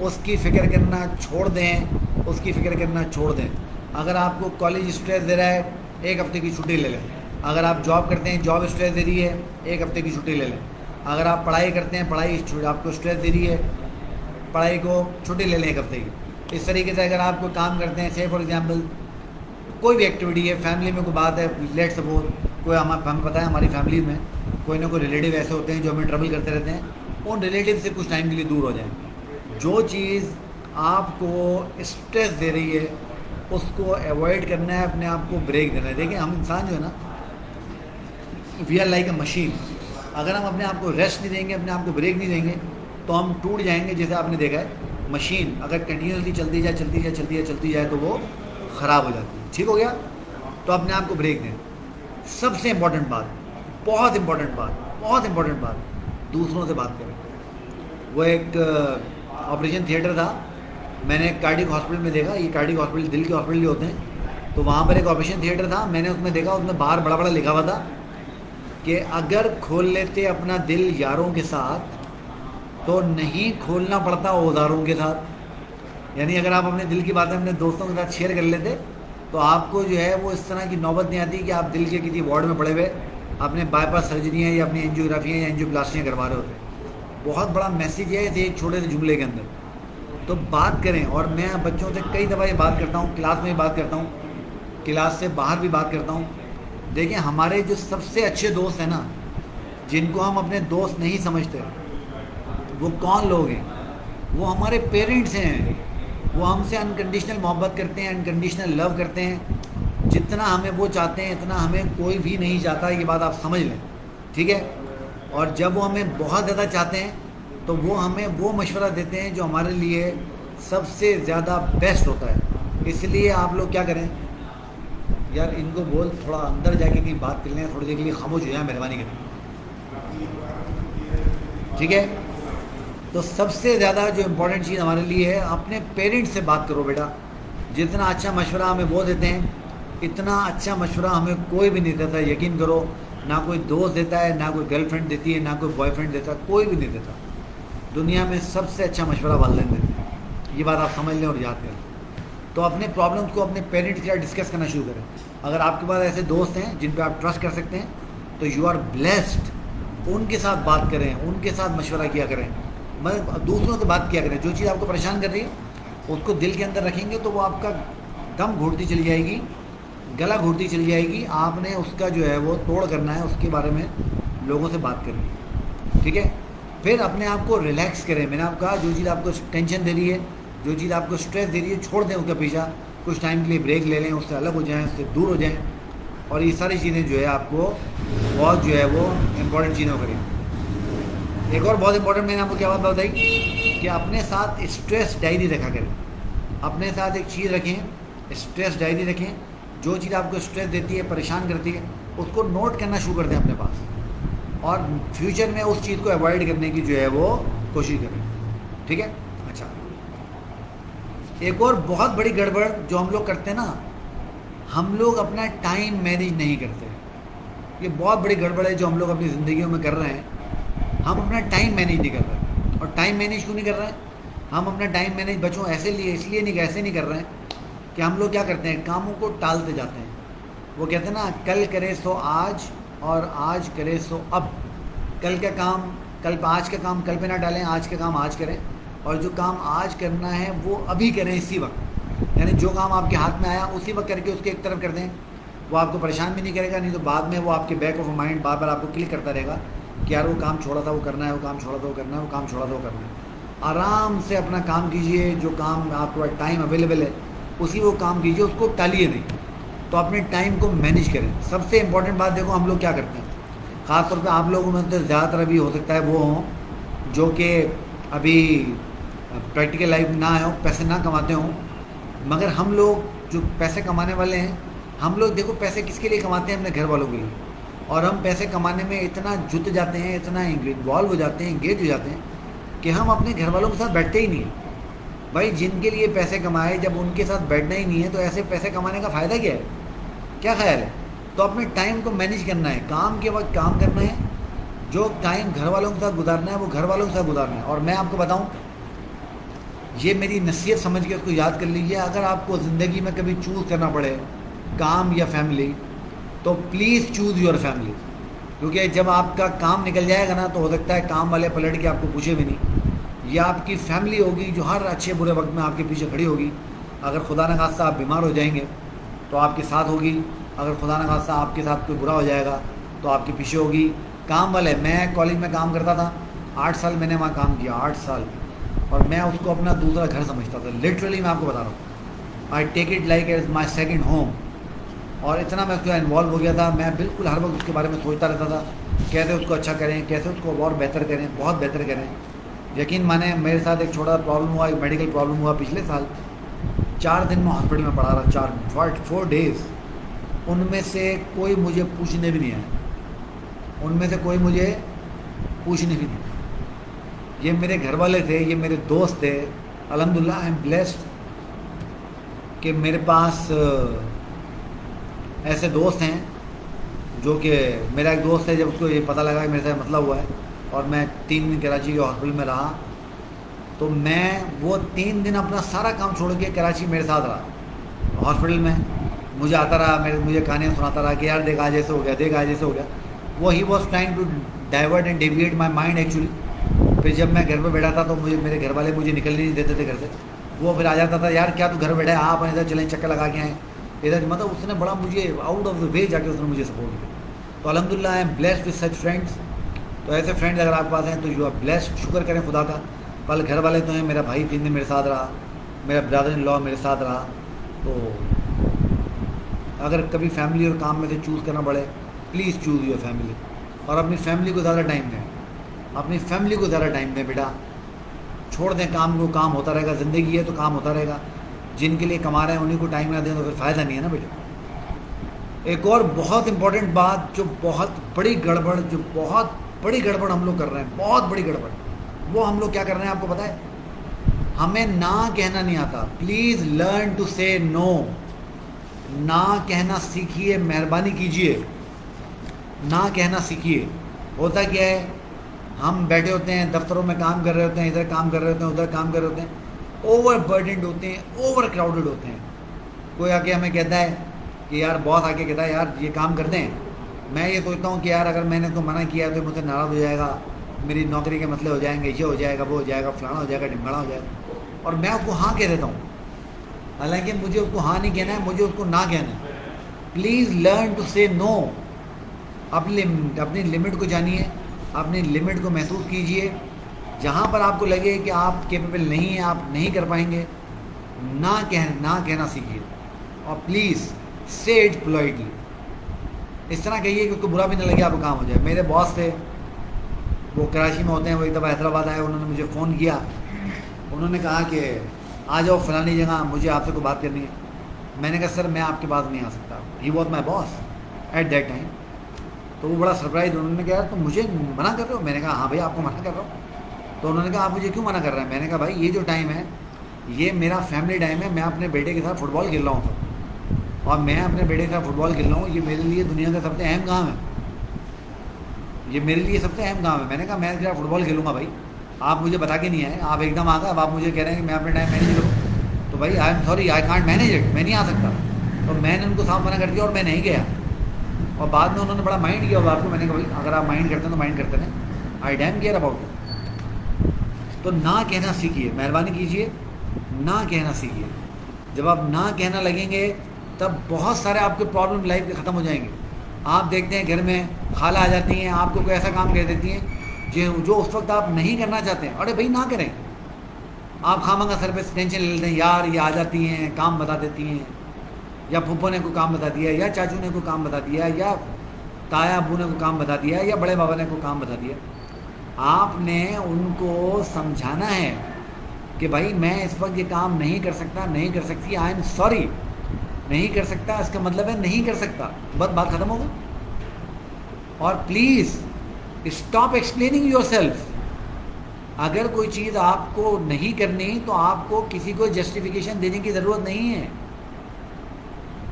उसकी फ़िक्र करना छोड़ दें, उसकी फ़िक्र करना छोड़ दें। अगर आपको कॉलेज स्ट्रेस दे रहा है, एक हफ़्ते की छुट्टी ले लें। अगर आप जॉब करते हैं, जॉब स्ट्रेस दे रही है, एक हफ़्ते की छुट्टी ले लें। अगर आप पढ़ाई करते हैं, पढ़ाई आपको स्ट्रेस दे रही है, पढ़ाई को छुट्टी ले लें एक हफ़्ते की। इस तरीके से अगर आप कोई काम करते हैं, से फॉर एग्जांपल कोई भी एक्टिविटी है, फैमिली में कोई बात है, लेट सपोज कोई हमें पता है हमारी फैमिली में कोई ना कोई रिलेटिव ऐसे होते हैं जो हमें ट्रबल करते रहते हैं, उन रिलेटिव से कुछ टाइम के लिए दूर हो जाएं। जो चीज़ आपको स्ट्रेस दे रही है उसको अवॉइड करना है, अपने आप को ब्रेक देना है। देखिए हम इंसान जो है ना, we are like a machine. अगर हम अपने आप को रेस्ट नहीं देंगे, अपने आप को ब्रेक नहीं देंगे, तो हम टूट जाएंगे। जैसे आपने देखा है मशीन अगर कंटिन्यूसली चलती जाए तो वो ख़राब हो जाती है। ठीक हो गया? तो अपने आप को ब्रेक दें। सबसे इम्पॉर्टेंट बात, बहुत इम्पॉर्टेंट बात, दूसरों से बात करें। वो एक ऑपरेशन थिएटर था, मैंने कार्डियक हॉस्पिटल में देखा। ये कार्डियक हॉस्पिटल दिल के हॉस्पिटल ही होते हैं, तो वहाँ पर एक ऑपरेशन थिएटर था। मैंने उसमें देखा, उसमें बाहर बड़ा बड़ा लिखा हुआ था कि अगर खोल लेते अपना दिल यारों के साथ तो नहीं खोलना पड़ता औजारों के साथ। यानी अगर आप अपने दिल की बातें अपने दोस्तों के साथ शेयर कर लेते तो आपको जो है वो इस तरह की नौबत नहीं आती कि आप दिल के किसी वार्ड में पड़े हुए अपने बाईपास सर्जरियाँ या अपनी एंजियोग्राफियाँ या एंजियोप्लास्टियाँ करवा रहे होते। बहुत बड़ा मैसेज है इस एक छोटे से जुमले के अंदर। तो बात करें, और मैं बच्चों से कई दफ़ा ये बात करता हूँ, क्लास में भी बात करता हूँ, क्लास से बाहर भी बात करता हूँ। देखिए हमारे जो सबसे अच्छे दोस्त हैं ना, जिनको हम अपने दोस्त नहीं समझते, वो कौन लोग हैं? वो हमारे पेरेंट्स हैं। वो हमसे अनकंडीशनल मोहब्बत करते हैं, अनकंडीशनल लव करते हैं। जितना हमें वो चाहते हैं इतना हमें कोई भी नहीं चाहता, ये बात आप समझ लें। ठीक है? और जब वो हमें बहुत ज़्यादा चाहते हैं तो वो हमें वो मशवरा देते हैं जो हमारे लिए सबसे ज़्यादा बेस्ट होता है। इसलिए आप लोग क्या करें, यार इनको बोल थोड़ा अंदर जाके कहीं बात कर लें, थोड़ी देर के लिए खामोश हो जाए, मेहरबानी करें। ठीक है? तो सबसे ज़्यादा जो इम्पोर्टेंट चीज़ हमारे लिए है, अपने पेरेंट्स से बात करो बेटा। जितना अच्छा मशवरा हमें वो देते हैं, इतना अच्छा मशवरा हमें कोई भी नहीं देता। यकीन करो, ना कोई दोस्त देता है, ना कोई गर्लफ्रेंड देती है, ना कोई बॉयफ्रेंड देता है, कोई भी नहीं देता। दुनिया में सबसे अच्छा मशवरा वालिदैन देते हैं। ये बात आप समझ लें और याद करें। तो अपने प्रॉब्लम्स को अपने पेरेंट्स के साथ डिस्कस करना शुरू करें। अगर आपके पास ऐसे दोस्त हैं जिन पे आप ट्रस्ट कर सकते हैं तो यू आर ब्लेस्ड। उनके साथ बात करें, उनके साथ मशवरा किया करें, मतलब दूसरों से बात किया करें। जो चीज़ आपको परेशान कर रही है उसको दिल के अंदर रखेंगे तो वो आपका दम घुटती चली जाएगी, गला घुटती चली जाएगी। आपने उसका जो है वो तोड़ करना है, उसके बारे में लोगों से बात करनी है। ठीक है? फिर अपने आप को रिलैक्स करें। मैंने आपको कहा, जो चीज़ आपको टेंशन दे रही है, जो चीज़ आपको स्ट्रेस दे रही है, छोड़ दें उसका पीछा। कुछ टाइम के लिए ब्रेक ले लें, उससे अलग हो जाएं, उससे दूर हो जाएं। और ये सारी चीज़ें जो है आपको बहुत जो है वो इम्पोर्टेंट चीज़ें करें। एक और बहुत इंपॉर्टेंट मैंने आपको क्या बात बताई कि अपने साथ स्ट्रेस डायरी रखा करें। अपने साथ एक चीज़ रखें, स्ट्रेस डायरी रखें। जो चीज़ आपको स्ट्रेस देती है, परेशान करती है, उसको नोट करना शुरू कर दें अपने पास, और फ्यूचर में उस चीज़ को अवॉइड करने की जो है वो कोशिश करें। ठीक है? अच्छा, एक और बहुत बड़ी गड़बड़ जो हम लोग करते हैं ना, हम लोग अपना टाइम मैनेज नहीं करते। ये बहुत बड़ी गड़बड़ है जो हम लोग अपनी ज़िंदगियों में कर रहे हैं। हम अपना टाइम मैनेज नहीं कर रहे। और टाइम मैनेज क्यों नहीं कर रहे हैं? हम अपना टाइम मैनेज बच्चों इसलिए नहीं कर रहे हैं कि हम लोग क्या करते हैं, कामों को टालते जाते हैं। वो कहते हैं ना, कल करे सो आज और आज करे सो अब। कल का काम आज का काम कल पे ना डालें, आज का काम आज करें, और जो काम आज करना है वो अभी करें इसी वक्त। यानी जो काम आपके हाथ में आया उसी वक्त करके उसके एक तरफ कर दें। वो आपको परेशान भी नहीं करेगा, नहीं तो बाद में वो आपके बैक ऑफ माइंड बार बार आपको क्लिक करता रहेगा कि यार वो काम छोड़ा था वो करना है, वो काम छोड़ा था वो करना है, वो काम छोड़ा था वो करना है। आराम से अपना काम कीजिए। जो काम आपके पास टाइम अवेलेबल है उसी वो काम कीजिए, उसको टालिए नहीं। तो अपने टाइम को मैनेज करें। सबसे इम्पोर्टेंट बात देखो, हम लोग क्या करते हैं, ख़ासतौर पे आप लोगों में तो ज़्यादातर अभी हो सकता है वो हों जो कि अभी प्रैक्टिकल लाइफ ना हो, पैसे ना कमाते हों। मगर हम लोग जो पैसे कमाने वाले हैं, हम लोग देखो पैसे किसके लिए कमाते हैं? अपने घर वालों के लिए। और हम पैसे कमाने में इतना जुट जाते हैं, इतना इन्वॉल्व हो जाते हैं, इंगेज हो जाते हैं कि हम अपने घर वालों के साथ बैठते ही नहीं हैं। भाई जिनके लिए पैसे कमाए, जब उनके साथ बैठना ही नहीं है तो ऐसे पैसे कमाने का फ़ायदा क्या है? क्या ख्याल है? तो अपने टाइम को मैनेज करना है। काम के वक्त काम करना है, जो टाइम घर वालों के साथ गुजारना है वो घर वालों के साथ गुजारना है। और मैं आपको बताऊं, ये मेरी नसीहत समझ के उसको याद कर लीजिए। अगर आपको ज़िंदगी में कभी चूज़ करना पड़े काम या फैमिली, तो प्लीज़ चूज़ योर फैमिली। क्योंकि जब आपका काम निकल जाएगा ना, तो हो सकता है काम वाले पलट के आपको पूछे भी नहीं। या आपकी फैमिली होगी जो हर अच्छे बुरे वक्त में आपके पीछे खड़ी होगी। अगर खुदा न खास्ता आप बीमार हो जाएंगे तो आपके साथ होगी। अगर खुदा न खास्ता आपके साथ कोई बुरा हो जाएगा तो आपके पीछे होगी। काम वाले, मैं कॉलेज में काम करता था, 8 साल मैंने वहाँ काम किया, 8 साल, और मैं उसको अपना दूसरा घर समझता था। लिटरली मैं आपको बता रहा हूँ, I take it like as my second home. और इतना मैं उसको इन्वॉल्व हो गया था, मैं बिल्कुल हर वक्त उसके बारे में सोचता रहता था, कैसे उसको अच्छा करें, कैसे उसको और बेहतर करें, बहुत बेहतर करें। यकीन माने मेरे साथ एक छोटा प्रॉब्लम हुआ, एक मेडिकल प्रॉब्लम हुआ पिछले साल। 4 दिन मैं हॉस्पिटल में पड़ा रहा, 4 डेज़। उनमें से कोई मुझे पूछने भी नहीं आया, उनमें से कोई मुझे पूछने भी नहीं। ये मेरे घर वाले थे, ये मेरे दोस्त थे। अल्हम्दुलिल्लाह आई एम ब्लेस्ड कि मेरे पास ऐसे दोस्त हैं जो कि, मेरा एक दोस्त है, जब उसको ये पता लगा कि मेरे साथ मसला हुआ है और मैं 3 दिन कराची के हॉस्पिटल में रहा, तो मैं वो 3 दिन अपना सारा काम छोड़ के कराची मेरे साथ रहा हॉस्पिटल में। मुझे आता रहा, मुझे कहानियाँ सुनाता रहा कि यार देख आज ऐसे हो गया, देख आज ऐसे हो गया। वो he was trying to divert and deviate my mind actually. फिर जब मैं घर पर बैठा था तो मेरे घर वाले मुझे निकलने नहीं देते थे घर से। वो फिर आ जाता था, यार क्या तू घर बैठा है, आप इधर चलें, चक्कर लगा के आए इधर। मतलब उसने बड़ा मुझे आउट ऑफ द वे जाके उसने मुझे सपोर्ट किया। तो अल्हम्दुलिल्लाह I am blessed with such friends. तो ऐसे फ्रेंड्स अगर आपके पास हैं तो यू आर ब्लेस्ड, शुक्र करें खुदा का। पहले घर वाले तो हैं, मेरा भाई 3 दिन मेरे साथ रहा, मेरा ब्रदर इन लॉ मेरे साथ रहा। तो अगर कभी फैमिली और काम में से चूज़ करना पड़े, प्लीज़ चूज़ योर फैमिली। और अपनी फैमिली को ज़्यादा टाइम दें, अपनी फैमिली को ज़्यादा टाइम दें बेटा। छोड़ दें काम को, काम होता रहेगा, ज़िंदगी है तो काम होता रहेगा। जिनके लिए कमा रहे हैं उन्हीं को टाइम ना दें तो फिर फ़ायदा नहीं है ना बेटा। एक और बहुत इंपॉर्टेंट बात, जो बहुत बड़ी गड़बड़ हम लोग कर रहे हैं, बहुत बड़ी गड़बड़, वो हम लोग क्या कर रहे हैं आपको पता है? हमें ना कहना नहीं आता। Please learn to say no. ना कहना सीखिए, मेहरबानी कीजिए, ना कहना सीखिए। होता क्या है, हम बैठे होते हैं, दफ्तरों में काम कर रहे होते हैं, इधर काम कर रहे होते हैं, उधर काम कर रहे होते हैं, ओवर बर्डनड होते हैं, ओवर क्राउडेड होते हैं। कोई आके हमें कहता है कि यार, बॉस आके कहता है यार ये काम करते हैं। मैं ये सोचता हूँ कि यार अगर मैंने उसको मना किया तो मुझसे नाराज़ हो जाएगा, मेरी नौकरी के मसले हो जाएंगे, ये हो जाएगा, वो हो जाएगा, फलाना हो जाएगा, ढिमकाना हो जाएगा, और मैं उसको हाँ कह देता हूँ। हालांकि मुझे उसको हाँ नहीं कहना है, मुझे उसको ना कहना है। Please learn to say no. अपनी लिमिट को जानिए, अपनी लिमिट को महसूस कीजिए। जहाँ पर आपको लगे कि आप कैपेबल नहीं हैं, आप नहीं कर पाएंगे, ना कहना सीखिए। और प्लीज़ से इट पोलाइटली। इस तरह कहिए कि उसको बुरा भी ना लगे, आपको काम हो जाए। मेरे बॉस थे, वो कराची में होते हैं, वो एक दफ़ा हैदराबाद आए, उन्होंने मुझे फ़ोन किया, उन्होंने कहा कि आ जाओ फ़लानी जगह, मुझे आपसे कोई बात करनी है। मैंने कहा सर मैं आपके पास नहीं आ सकता। He was my boss at that time. तो वो बड़ा सरप्राइज, उन्होंने कहा तो मुझे मना कर रहे हो? मैंने कहा हाँ भाई आपको मना कर रहा हूँ। तो उन्होंने कहा आप मुझे क्यों मना कर रहे हैं? मैंने कहा भाई ये जो टाइम है ये मेरा फैमिली टाइम है, मैं अपने बेटे के साथ फुटबॉल खेल रहा हूँ, और मैं अपने बेटे के साथ फुटबॉल खेल रहा हूँ, ये मेरे लिए दुनिया का सबसे अहम काम है, ये मेरे लिए सबसे अहम काम है। मैंने कहा मैं क्या फुटबॉल खेलूँगा भाई, आप मुझे बता के नहीं आए, आप एकदम आ गए, अब आप मुझे कह रहे हैं कि मैं अपने टाइम मैनेज करूँ। तो भाई I am sorry, I can't manage it, मैं नहीं आ सकता। तो मैंने उनको साफ मना कर दिया और मैं नहीं गया। और बाद में उन्होंने बड़ा माइंड किया बात को। मैंने कहा भाई अगर आप माइंड करते हैं तो माइंड करते हैं, आई डैम केयर अबाउट इट। तो ना कहना सीखिए, मेहरबानी कीजिए, ना कहना सीखिए। जब आप ना कहना लगेंगे तब बहुत सारे आपके प्रॉब्लम लाइफ के ख़त्म हो जाएंगे। आप देखते हैं घर में खाला आ जाती हैं, आपको कोई ऐसा काम कह देती हैं जो उस वक्त आप नहीं करना चाहते हैं। अरे भाई ना करें, आप खामखा सर पे टेंशन ले लेते हैं, यार ये आ जाती हैं काम बता देती हैं, या फूफो ने कोई काम बता दिया, या चाचू ने कोई काम बता दिया, या ताया अबू ने कोई काम बता दिया, या बड़े बाबा ने कोई काम बता दिया। आपने उनको समझाना है कि भाई मैं इस वक्त ये काम नहीं कर सकता, नहीं कर सकती, आई एम सॉरी, नहीं कर सकता, इसका मतलब है नहीं कर सकता, बस बात ख़त्म होगा। और प्लीज़ स्टॉप एक्सप्लेनिंग योरसेल्फ। अगर कोई चीज़ आपको नहीं करनी तो आपको किसी को जस्टिफिकेशन देने की ज़रूरत नहीं है,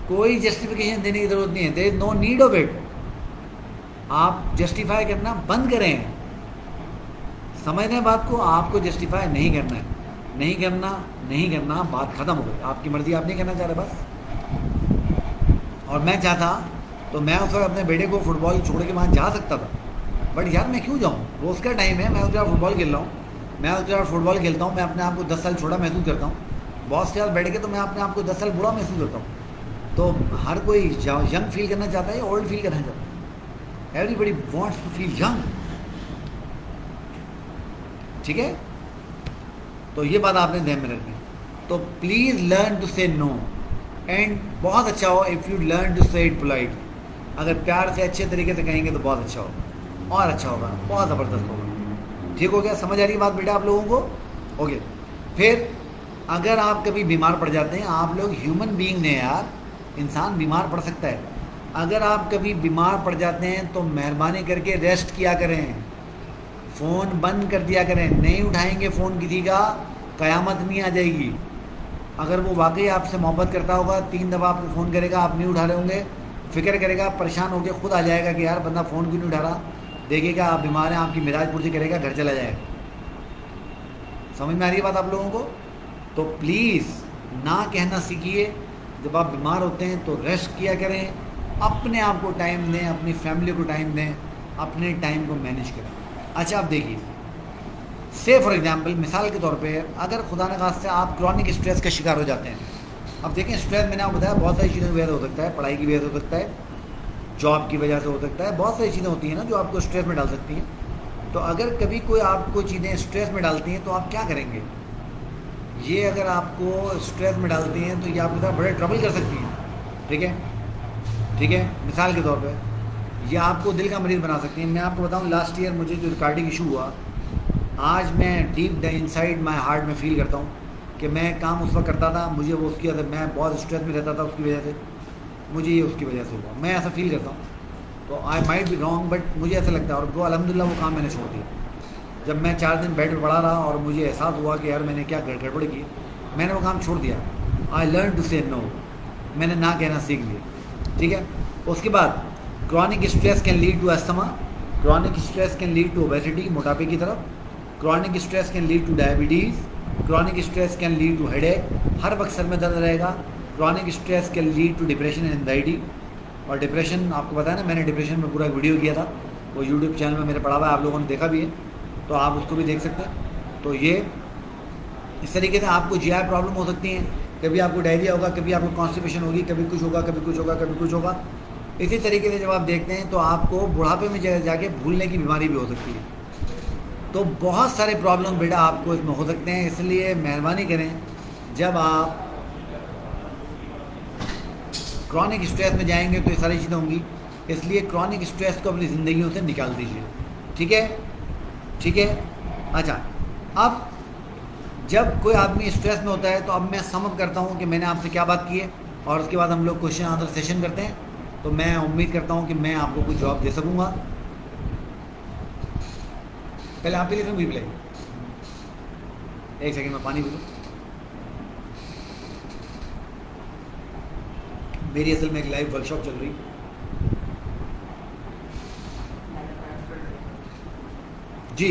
कोई जस्टिफिकेशन देने की ज़रूरत नहीं है, there is no need of it. आप जस्टिफाई करना बंद करें, समझ रहे हैं बात को, आपको जस्टिफाई नहीं करना है। नहीं करना, नहीं करना, बात ख़त्म हो गई, आपकी मर्ज़ी, आप नहीं करना चाह रहे बस। और मैं चाहता तो मैं उस वक्त अपने बेटे को फुटबॉल छोड़ के वहाँ जा सकता था, बट यार मैं क्यों जाऊँ, रोज़ का टाइम है, मैं उसके साथ फुटबॉल खेल रहा हूँ, मैं उसके साथ फुटबॉल खेलता हूँ, मैं अपने आप को 10 साल छोटा महसूस करता हूँ, बॉस के साथ बैठ के तो मैं अपने आप को 10 साल बुरा महसूस करता हूँ। तो हर कोई यंग फील करना चाहता है या ओल्ड फील करना चाहता है? Everybody wants to feel young, ठीक है? तो ये बात आपने ध्यान में रखनी। तो please learn to say no, and बहुत अच्छा हो इफ़ यू लर्न टू से इट पोलाइटली। अगर प्यार से अच्छे तरीके से कहेंगे तो बहुत अच्छा होगा, और अच्छा होगा, बहुत ज़बरदस्त होगा। ठीक हो गया? समझ आ रही बात बेटा आप लोगों को? ओके। फिर अगर आप कभी बीमार पड़ जाते हैं, आप लोग ह्यूमन बीइंग ने यार, इंसान बीमार पड़ सकता है। अगर आप कभी बीमार पड़ जाते हैं तो मेहरबानी करके रेस्ट किया करें, फ़ोन बंद कर दिया करें, नहीं उठाएंगे फ़ोन किसी का, क़यामत नहीं आ जाएगी। अगर वो वाकई आपसे मोहब्बत करता होगा, 3 दफ़ा आपको फ़ोन करेगा, आप नहीं उठा रहे होंगे, फ़िक्र करेगा, परेशान होकर खुद आ जाएगा कि यार बंदा फ़ोन क्यों नहीं उठा रहा, देखेगा आप बीमार हैं, आपकी मिजाज पुर्जी करेगा, घर चला जाएगा। समझ में आ रही है बात आप लोगों को? तो प्लीज़ ना कहना सीखिए, जब आप बीमार होते हैं तो रेस्ट किया करें, अपने आप को टाइम दें, अपनी फैमिली को टाइम दें, अपने टाइम को मैनेज करें। अच्छा आप देखिए, से फॉर एग्जांपल, मिसाल के तौर पे, अगर खुदा न खास्ते आप क्रॉनिक स्ट्रेस का शिकार हो जाते हैं। अब देखें, स्ट्रेस मैंने आपको बताया बहुत सारी चीज़ों की वजह से हो सकता है, पढ़ाई की वजह से हो सकता है, जॉब की वजह से हो सकता है, बहुत सारी चीज़ें होती हैं ना जो आपको स्ट्रेस में डाल सकती हैं। तो अगर कभी कोई आपको चीज़ें स्ट्रेस में डालती हैं तो आप क्या करेंगे? ये अगर आपको स्ट्रेस में डालती हैं तो ये आपके साथ बड़े ट्रबल कर सकती हैं, ठीक है? ठीक है, मिसाल के तौर पे ये आपको दिल का मरीज़ बना सकती हैं। मैं आपको बताऊं, लास्ट ईयर मुझे जो कार्डिक इशू हुआ, आज मैं डीप इनसाइड माय हार्ट में फील करता हूँ कि मैं काम उस वक्त करता था, मुझे वो उसकी वजह, मैं बहुत स्ट्रेस में रहता था उसकी वजह से, मुझे ये उसकी वजह से हुआ, मैं ऐसा फील करता हूँ। तो I might be wrong, but मुझे ऐसा लगता है, और वो अल्हम्दुलिल्लाह वो काम मैंने छोड़ दिया। जब मैं 4 दिन बेड पर पड़ा रहा और मुझे एहसास हुआ कि यार मैंने क्या गड़बड़ की, मैंने वो काम छोड़ दिया। I learn to say no, मैंने ना कहना सीख लिया, ठीक है? उसके बाद chronic stress can lead to asthma, chronic stress can lead to obesity, मोटापे की तरफ, chronic stress can lead to diabetes, chronic stress can lead to headache, हर वक्त सर में दर्द रहेगा, chronic stress can lead to depression and anxiety. और डिप्रेशन आपको पता है ना, मैंने डिप्रेशन में पूरा वीडियो किया था, वो यूट्यूब चैनल में मेरे पड़ा हुआ है, आप लोगों ने देखा भी है, तो आप उसको भी देख सकते हैं। तो ये इस तरीके से आपको जीआई प्रॉब्लम हो सकती हैं, कभी आपको डायरिया होगा, कभी आपको कॉन्स्टिपेशन होगी, कभी कुछ होगा, कभी कुछ होगा, कभी कुछ होगा। इसी तरीके से जब आप देखते हैं तो आपको बुढ़ापे में जाके भूलने की बीमारी भी हो सकती है। तो बहुत सारे प्रॉब्लम बेटा आपको इसमें हो सकते हैं, इसलिए मेहरबानी करें, जब आप क्रॉनिक स्ट्रेस में जाएंगे तो ये सारी चीज़ें होंगी, इसलिए क्रॉनिक स्ट्रेस को अपनी ज़िंदगियों से निकाल दीजिए, ठीक है? ठीक है? अच्छा, अब जब कोई आदमी स्ट्रेस में होता है तो अब मैं समअप करता हूँ कि मैंने आपसे क्या बात की है, और उसके बाद हम लोग क्वेश्चन आंसर सेशन करते हैं। तो मैं उम्मीद करता हूँ कि मैं आपको कुछ जवाब दे सकूँगा। पहले आपके लिए भी पिलाई, एक सेकंड में पानी पी लूँ। मेरी असल में एक लाइव वर्कशॉप चल रही, जी।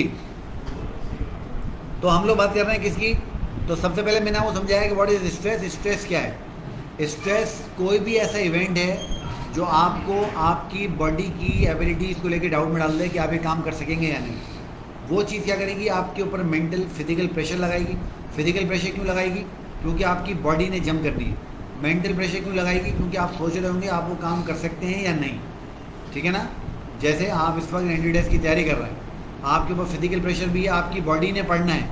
तो हम लोग बात कर रहे हैं किसकी? तो सबसे पहले मैंने आपको समझाया कि व्हाट इज स्ट्रेस। स्ट्रेस क्या है? स्ट्रेस कोई भी ऐसा इवेंट है जो आपको आपकी बॉडी की एबिलिटीज़ को लेकर डाउट में डाल दे कि आप ये काम कर सकेंगे या नहीं। वो चीज़ क्या करेगी? आपके ऊपर मेंटल फिजिकल प्रेशर लगाएगी। फिजिकल प्रेशर क्यों लगाएगी? क्योंकि आपकी बॉडी ने जंप करनी है। मेंटल प्रेशर क्यों लगाएगी? क्योंकि आप सोच रहे होंगे आप वो काम कर सकते हैं या नहीं, ठीक है ना? जैसे आप इस वक्त 90 डेज़ की तैयारी कर रहे हैं, आपके ऊपर फिजिकल प्रेशर भी है, आपकी बॉडी ने पढ़ना है,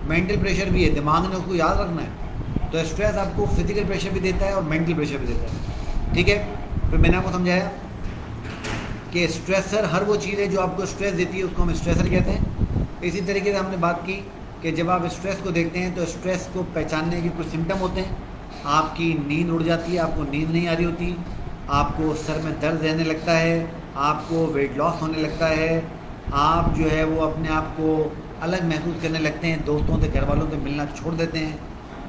मेंटल प्रेशर भी है, दिमाग ने उसको याद रखना है। तो स्ट्रेस आपको फिजिकल प्रेशर भी देता है और मेंटल प्रेशर भी देता है, ठीक है? फिर मैंने आपको समझाया कि स्ट्रेसर हर वो चीज़ है जो आपको स्ट्रेस देती है, उसको हम स्ट्रेसर कहते हैं। इसी तरीके से हमने बात की कि जब आप स्ट्रेस को देखते हैं तो स्ट्रेस को पहचानने के कुछ सिम्टम होते हैं। आपकी नींद उड़ जाती है, आपको नींद नहीं आ रही होती, आपको सर में दर्द रहने लगता है, आपको वेट लॉस होने लगता है, आप जो है वो अपने आप को अलग महसूस करने लगते हैं, दोस्तों से घर वालों से मिलना छोड़ देते हैं,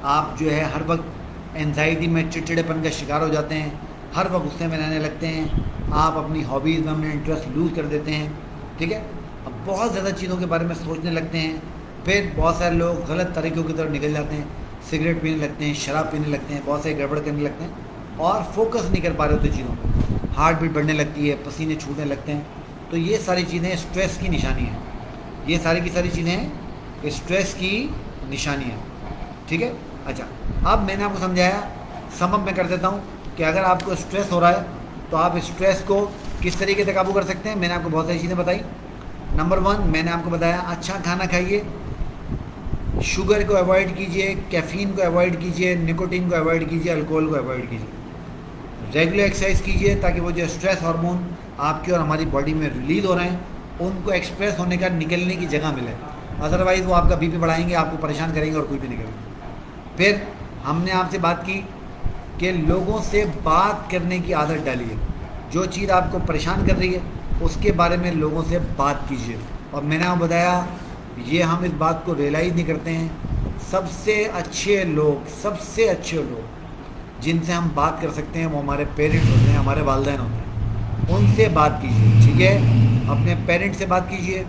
आप जो है हर वक्त एंजाइटी में चिड़चिड़ेपन का शिकार हो जाते हैं, हर वक्त गुस्से में रहने लगते हैं, आप अपनी हॉबीज़ में अपने इंटरेस्ट लूज़ कर देते हैं, ठीक है? अब बहुत ज़्यादा चीज़ों के बारे में सोचने लगते हैं, फिर बहुत सारे लोग गलत तरीक़ों की तरफ निकल जाते हैं, सिगरेट पीने लगते हैं, शराब पीने लगते हैं, बहुत सारी गड़बड़ करने लगते हैं और फोकस नहीं कर पा रहे होते चीज़ों पर, हार्ट बीट बढ़ने लगती है, पसीने छूटने लगते हैं। तो ये सारी चीज़ें स्ट्रेस की निशानी है, ये सारी की सारी चीज़ें स्ट्रेस की निशानी है, ठीक है। अच्छा, अब मैंने आपको समझाया, समअप मैं कर देता हूँ कि अगर आपको स्ट्रेस हो रहा है तो आप स्ट्रेस को किस तरीके से काबू कर सकते हैं। मैंने आपको बहुत सारी चीज़ें बताई। नंबर 1 मैंने आपको बताया, अच्छा खाना खाइए, शुगर को अवॉइड कीजिए, कैफ़ीन को अवॉइड कीजिए, निकोटीन को अवॉइड कीजिए, अल्कोहल को अवॉइड कीजिए, रेगुलर एक्सरसाइज कीजिए ताकि वो जो स्ट्रेस हार्मोन आपकी और हमारी बॉडी में रिलीज़ हो रहे हैं उनको एक्सप्रेस होने का, निकलने की जगह मिले। अदरवाइज़ वो आपका बीपी बढ़ाएंगे, आपको परेशान करेंगे और कोई भी नहीं करेंगे। फिर हमने आपसे बात की कि लोगों से बात करने की आदत डालिए, जो चीज़ आपको परेशान कर रही है उसके बारे में लोगों से बात कीजिए। और मैंने आपको बताया, ये हम इस बात को रियलाइज़ नहीं करते हैं, सबसे अच्छे लोग जिनसे हम बात कर सकते हैं वो हमारे पेरेंट्स होते हैं, हमारे वालिदैन होते हैं। उनसे बात कीजिए, ठीक है, अपने पेरेंट्स से बात कीजिए,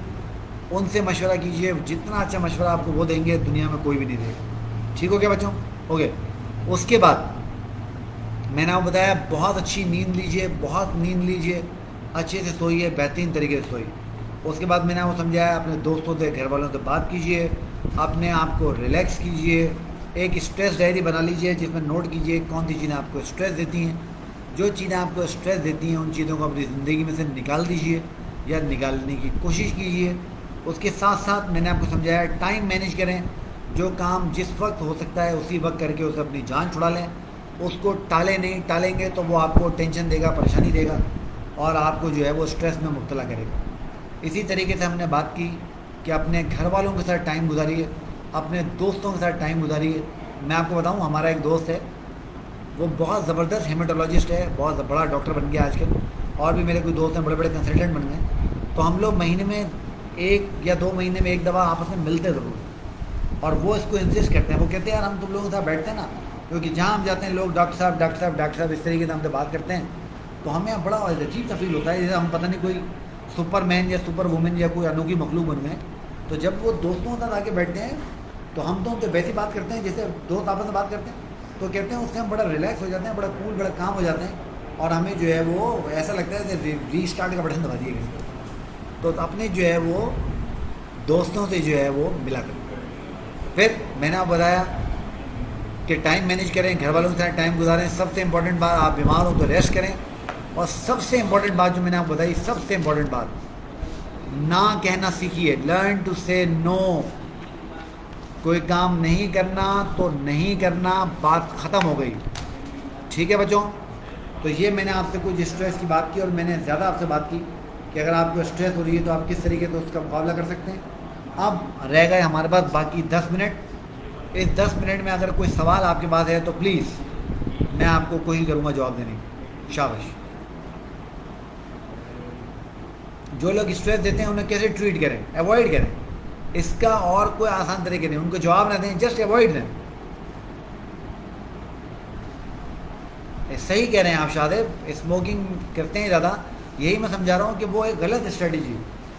उनसे मशवरा कीजिए, जितना अच्छा मशवरा आपको वो देंगे दुनिया में कोई भी नहीं देगा। ठीक हो गया बच्चों? हो गए। उसके बाद मैंने आपको बताया, बहुत अच्छी नींद लीजिए, बहुत नींद लीजिए, अच्छे से सोइए, बेहतरीन तरीके से सोइए। उसके बाद मैंने आपको समझाया, अपने दोस्तों से, घर वालों से बात कीजिए, अपने आप को रिलैक्स कीजिए, एक स्ट्रेस डायरी बना लीजिए जिसमें नोट कीजिए कौन सी चीज़ें आपको स्ट्रेस देती हैं। जो चीज़ें आपको स्ट्रेस देती हैं उन चीज़ों को अपनी ज़िंदगी में से निकाल दीजिए या निकालने की कोशिश कीजिए। उसके साथ साथ मैंने आपको समझाया, टाइम मैनेज करें, जो काम जिस वक्त हो सकता है उसी वक्त करके उसे अपनी जान छुड़ा लें, उसको टालें नहीं, टालेंगे तो वो आपको टेंशन देगा, परेशानी देगा और आपको जो है वो स्ट्रेस में मुब्तला करेगा। इसी तरीके से हमने बात की कि अपने घर वालों के साथ टाइम गुजारिए, अपने दोस्तों के साथ टाइम गुजारिए। मैं आपको बताऊं, हमारा एक दोस्त है, वो बहुत ज़बरदस्त हेमेटोलॉजिस्ट है, बहुत बड़ा डॉक्टर बन गया आजकल, और भी मेरे कोई दोस्त हैं बड़े बड़े कंसल्टेंट बन गए। तो हम लोग महीने में 1 या 2 महीने में एक दफ़ा आपस में मिलते ज़रूर, और वो इसको इंसिस्ट करते हैं। वो कहते हैं यार हम तुम लोगों के साथ बैठते हैं ना, क्योंकि जहाँ हम जाते हैं लोग डॉक्टर साहब डॉक्टर साहब डॉक्टर साहब इस तरीके से हमसे बात करते हैं, तो हमें बड़ा अजीब सा फील होता है जैसे हम पता नहीं कोई सुपरमैन या सुपर वुमेन या कोई अनोखी मखलूक बन गए। तो जब वो दोस्तों के साथ आके बैठते हैं तो हम तो उनसे वैसी बात करते हैं जैसे दोस्त आपस में बात करते हैं। तो कहते हैं उससे हम बड़ा रिलैक्स हो जाते हैं, बड़ा कूल, बड़ा काम हो जाते हैं, और हमें जो है वो ऐसा लगता है कि रीस्टार्ट का बटन दबा दिए गए। तो अपने जो है वो दोस्तों से जो है वो मिला कर। फिर मैंने आपको बताया कि टाइम मैनेज करें, घर वालों के साथ टाइम गुजारें। सबसे इम्पोर्टेंट बात, आप बीमार हो तो रेस्ट करें। और सबसे इम्पोर्टेंट बात जो मैंने आपको बताई, सबसे इम्पोर्टेंट बात, ना कहना सीखिए, लर्न टू से नो। कोई काम नहीं करना तो नहीं करना, बात ख़त्म हो गई। ठीक है बच्चों? तो ये मैंने आपसे कुछ स्ट्रेस की बात की, और मैंने ज़्यादा आपसे बात की कि अगर आपको स्ट्रेस हो रही है तो आप किस तरीके से उसका मुकाबला कर सकते हैं। अब रह गए हमारे पास बाकी 10 मिनट। इस 10 मिनट में अगर कोई सवाल आपके पास है तो प्लीज़ मैं आपको कोशिश करूँगा जवाब देने की। शाबाश। जो लोग स्ट्रेस देते हैं उन्हें कैसे ट्रीट करें, अवॉइड करें, इसका और कोई आसान तरीके नहीं। उनको जवाब ना दें, जस्ट अवॉइड दें। सही कह रहे हैं आप शादेब, स्मोकिंग करते हैं ज़्यादा, यही मैं समझा रहा हूँ कि वो एक गलत स्ट्रेटजी।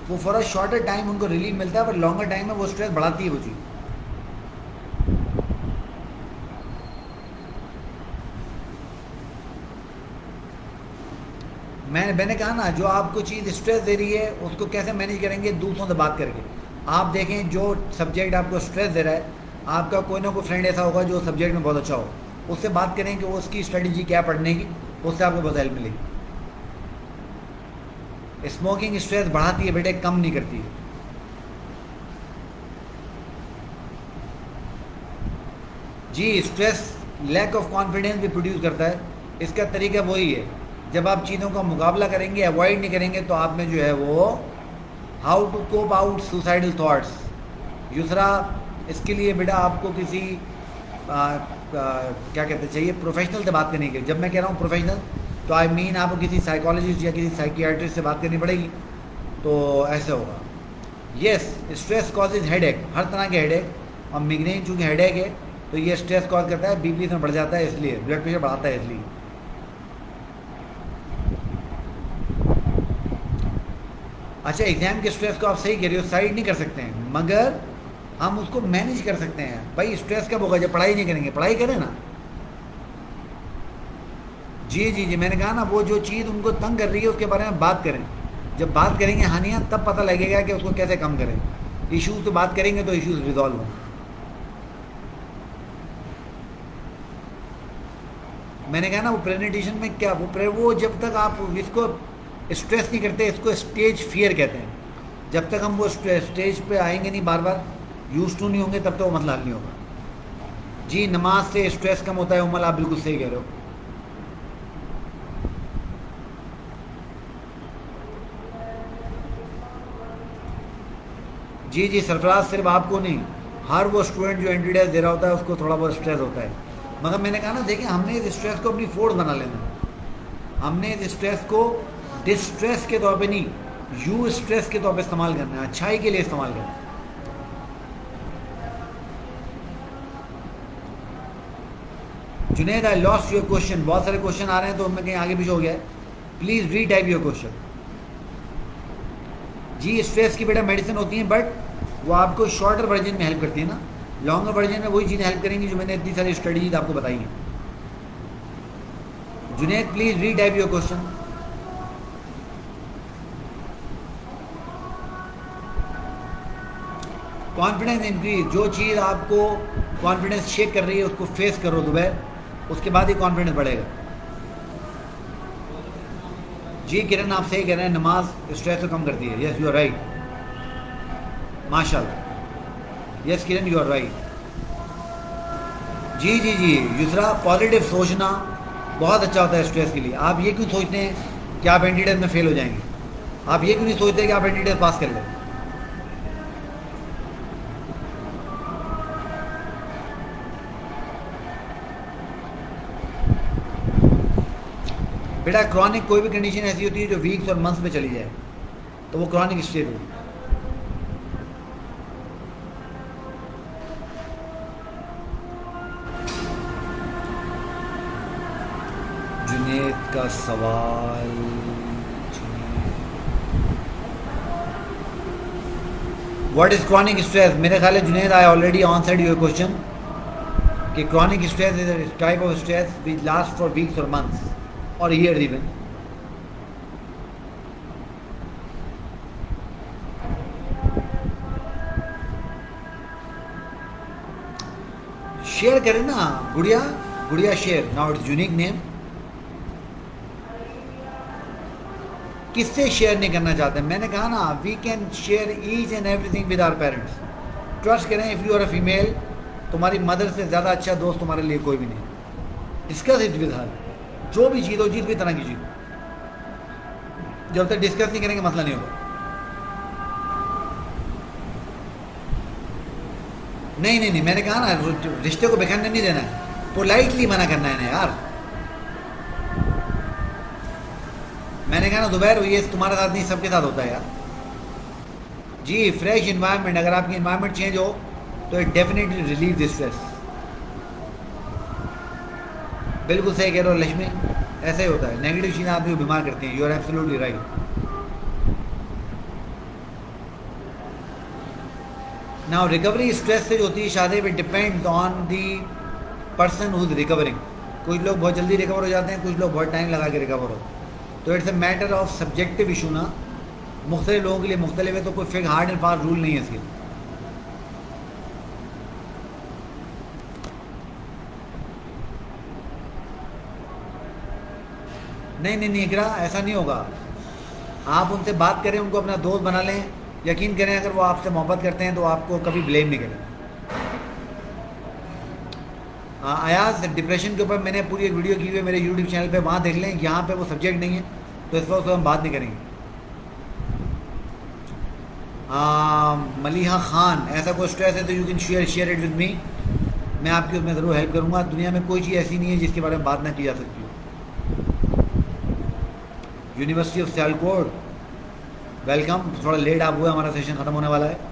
वो फॉर अ शॉर्टर टाइम उनको रिलीफ मिलता है, पर लॉन्गर टाइम में वो स्ट्रेस बढ़ाती है वो चीज़। मैंने कहा ना, जो आपको चीज़ स्ट्रेस दे रही है उसको कैसे मैनेज करेंगे, दूसरों से बात करके। आप देखें जो सब्जेक्ट आपको स्ट्रेस दे रहा है, आपका कोई ना कोई फ्रेंड ऐसा होगा जो सब्जेक्ट में बहुत अच्छा हो, उससे बात करें कि वो उसकी स्ट्रेटजी क्या पढ़ने की, उससे आपको बहुत हेल्प मिलेगी। स्मोकिंग स्ट्रेस बढ़ाती है बेटे, कम नहीं करती है। जी, स्ट्रेस लैक ऑफ कॉन्फिडेंस भी प्रोड्यूस करता है। इसका तरीका वही है, जब आप चीज़ों का मुकाबला करेंगे, अवॉइड नहीं करेंगे, तो आप में जो है वो how to cope out suicidal thoughts. दूसरा, इसके लिए बेटा आपको किसी क्या कहते चाहिए, प्रोफेशनल से बात करने के। जब मैं कह रहा हूँ प्रोफेशनल, तो आई मीन आपको किसी साइकोलॉजिस्ट या किसी साइकियाट्रिस्ट से बात करनी पड़ेगी। तो ऐसे होगा। येस, स्ट्रेस कॉजेज हेडेक, हर तरह के हेडेक, और मिग्रेन चूँकि हेडेक है तो ये स्ट्रेस कॉज करता है, बीपी इसमें बढ़ जाता है, इसलिए ब्लड प्रेशर बढ़ाता है। इसलिए अच्छा, एग्जाम के स्ट्रेस को आप सही कह रहे हो, साइड नहीं कर सकते हैं, मगर हम उसको मैनेज कर सकते हैं भाई। स्ट्रेस कब होगा? जब पढ़ाई नहीं करेंगे। पढ़ाई करें ना। जी जी जी, मैंने कहा ना, वो जो चीज़ उनको तंग कर रही है उसके बारे में बात करें। जब बात करेंगे हानियाँ, तब पता लगेगा कि उसको कैसे कम करें। इश्यूज़ तो बात करेंगे तो इश्यूज़ रिजॉल्व हों। मैंने कहा ना, वो प्रेजेंटेशन में क्या, वो जब तक आप इसको स्ट्रेस नहीं करते, इसको स्टेज फियर कहते हैं। जब तक हम वो स्टेज पे आएंगे नहीं, बार बार यूज टू नहीं होंगे, तब तक वो मसला हल नहीं होगा। जी, नमाज से स्ट्रेस कम होता है उमल, आप बिल्कुल सही कह रहे हो। जी जी सरफराज, सिर्फ आपको नहीं, हर वो स्टूडेंट जो एंट्री टेस्ट दे रहा होता है उसको थोड़ा बहुत स्ट्रेस होता है। मगर मैंने कहा ना, देखिए, हमने इस स्ट्रेस को अपनी फोर्स बना लेना है। हमने इस स्ट्रेस को डिस्ट्रेस के तौर पे नहीं, यू स्ट्रेस के तौर पे इस्तेमाल करना है, अच्छाई के लिए इस्तेमाल करना है। Junaid, I lost your question. बहुत सारे क्वेश्चन आ रहे हैं तो उनमें कहीं आगे पीछे हो गया है। Please retype your question. जी, स्ट्रेस की बेटा मेडिसिन होती है, बट वो आपको शॉर्टर वर्जन में हेल्प करती है ना। लॉन्गर वर्जन में वही चीज़ें हेल्प करेंगी जो मैंने इतनी सारी स्टडीज आपको बताई हैं। Junaid, please retype your question. Confidence increase, जो चीज़ आपको कॉन्फिडेंस शेक कर रही है उसको फेस करो दोपहर, उसके बाद ही कॉन्फिडेंस बढ़ेगा। जी किरण, आप सही कह रहे हैं, नमाज स्ट्रेस को कम करती है। यस, यू आर राइट, माशाल्लाह। Yes Kiran, you are right. जी जी जी युसरा, पॉजिटिव सोचना बहुत अच्छा होता है स्ट्रेस के लिए। आप ये क्यों सोचते हैं कि आप एंटी टेस्ट में फेल हो जाएंगे? आप ये क्यों नहीं सोचते कि आप एंटी टेस्ट पास कर लें? बेटा, क्रॉनिक कोई भी कंडीशन ऐसी होती है जो वीक्स और मंथ्स में चली जाए तो वो क्रॉनिक स्टेज होगी। जुनेद का सवाल, व्हाट इज क्रॉनिक स्ट्रेस? मेरे ख्याल है Junaid, I already answered your question कि chronic stress is a type of stress which last for weeks or months or year even. Share करें ना Gudiya, Gudiya share, now it's unique name. किससे share नहीं करना चाहते? मैंने कहा ना, we can share each and everything with our parents. Trust करें, if you are a female, तुम्हारी मदर से ज़्यादा अच्छा दोस्त तुम्हारे लिए कोई भी नहीं। डिस्कस इट विद हर, जो भी चीज़ हो, जिस भी तरह की चीज़, जब तक डिस्कस नहीं करेंगे मसला नहीं होगा। नहीं नहीं नहीं, मैंने कहा ना, रिश्ते को बिखरने नहीं देना है, पोलाइटली मना करना है ना यार। मैंने कहा ना दोपहर, ये तुम्हारे साथ नहीं, सबके साथ होता है यार। जी, फ्रेश इन्वायरमेंट, अगर आपकी इन्वायरमेंट चेंज हो तो it definitely relieve this stress. बिल्कुल सही कह रहे हो लक्ष्मी, ऐसा ही होता है। नेगेटिव चीज़ें आदमी को बीमार करती हैं। You are absolutely right. Now recovery stress से जो होती है शादी पे, depends on the person who is recovering. कुछ लोग बहुत जल्दी रिकवर हो जाते हैं, कुछ लोग बहुत टाइम लगा के रिकवर होते हैं। तो it's a matter of subjective issue ना, मुख्तलिफ लोगों के लिए मुख्तलिफ है, तो कोई fix hard and fast rule नहीं है इसके। नहीं नहीं नहीं इकरा, ऐसा नहीं होगा। आप उनसे बात करें, उनको अपना दोस्त बना लें। यकीन करें, अगर वो आपसे मोहब्बत करते हैं तो आपको कभी ब्लेम नहीं करें। अयाज, डिप्रेशन के ऊपर मैंने पूरी एक वीडियो की हुई है मेरे यूट्यूब चैनल पे, वहाँ देख लें। यहाँ पे वो सब्जेक्ट नहीं है तो इस वक्त हम बात नहीं करेंगे। मलिहा खान, ऐसा कोई स्ट्रेस है तो you can share it with me, मैं आपकी उसमें ज़रूर हेल्प करूँगा। दुनिया में कोई चीज़ ऐसी नहीं है जिसके बारे में बात ना की जा सकती हो। University of Sialkot, welcome. थोड़ा लेट आप हुए, हमारा सेशन ख़त्म होने वाला है।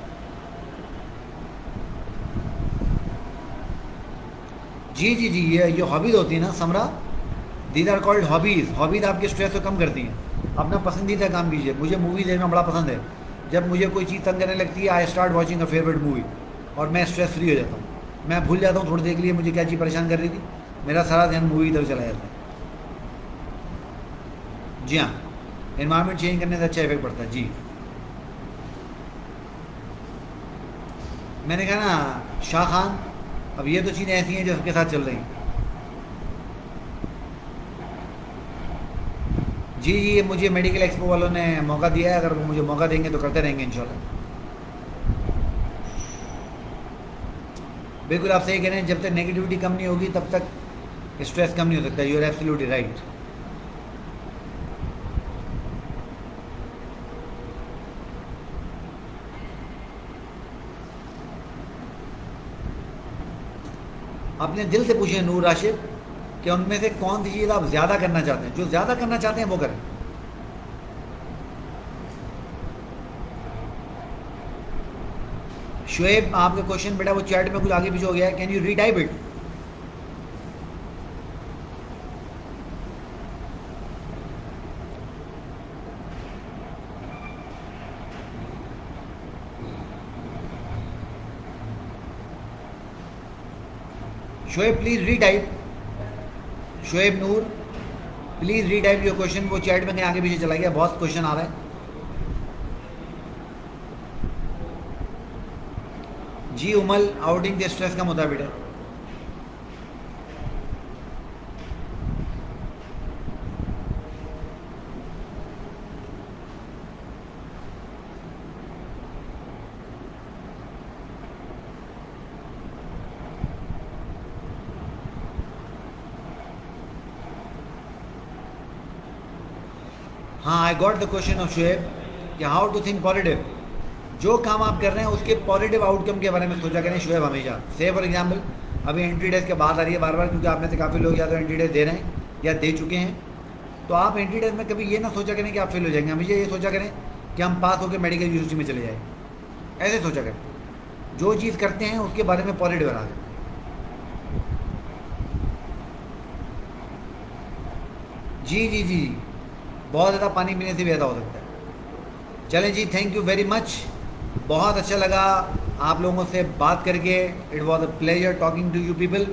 जी जी जी, ये हॉबीज़ होती है ना Samra, these are called hobbies. Hobbies आपके स्ट्रेस को कम करती हैं। अपना पसंदीदा काम कीजिए। मुझे मूवी देखना बड़ा पसंद है। जब मुझे कोई चीज़ तंग करने लगती है, I start watching a favourite movie. और मैं स्ट्रेस फ्री हो जाता हूँ। मैं भूल जाता हूँ थोड़ी देर के लिए मुझे क्या चीज़ परेशान कर रही थी, मेरा सारा ध्यान मूवी की तरफ चला जाता है। जी हाँ, इन्वायरमेंट चेंज करने से अच्छा इफेक्ट पड़ता है। जी मैंने कहा ना शाह खान, अब ये तो चीज़ें ऐसी हैं जो सबके साथ चल रही हैं। जी जी, मुझे मेडिकल एक्सपो वालों ने मौका दिया है, अगर वो मुझे मौका देंगे तो करते रहेंगे इंशाल्लाह। बिल्कुल आप सही कह रहे हैं, जब तक नेगेटिविटी कम नहीं होगी तब तक स्ट्रेस कम नहीं हो सकता। You are absolutely right. अपने दिल से पूछें नूर राशिद कि उनमें से कौन सी चीज़ आप ज़्यादा करना चाहते हैं। जो ज़्यादा करना चाहते हैं वो करें। शुएब, आपका क्वेश्चन बेटा वो चैट में कुछ आगे पीछे हो गया है, can you retype it? Shoaib please retype. Shoaib Noor please retype your question. वो चैट में कहीं आगे पीछे चला गया, बहुत क्वेश्चन आ रहा है। जी उमल, आउटिंग के स्ट्रेस कम होता है बेटा। हाँ, I got the question of Shoaib कि हाउ टू थिंक पॉजिटिव। जो काम आप कर रहे हैं उसके पॉजिटिव आउटकम के बारे में सोचा करें शुएब हमेशा। से फॉर एग्जाम्पल अभी एंट्री डेज के बात आ रही है बार बार, क्योंकि आप में से काफ़ी लोग या तो एंट्री डेज दे रहे हैं या दे चुके हैं। तो आप एंट्री डेज में कभी ये ना सोचा करें कि आप फेल हो जाएंगे, हमेशा ये सोचा करें कि हम पास होकर मेडिकल यूनिवर्सिटी में चले जाए। ऐसे सोचा करें, जो चीज़ करते हैं उसके बारे में पॉजिटिव बना दें। जी जी जी, बहुत ज़्यादा पानी पीने से भी ऐसा हो सकता है। चलें जी, थैंक यू वेरी मच। बहुत अच्छा लगा आप लोगों से बात करके। It was a pleasure talking to you people.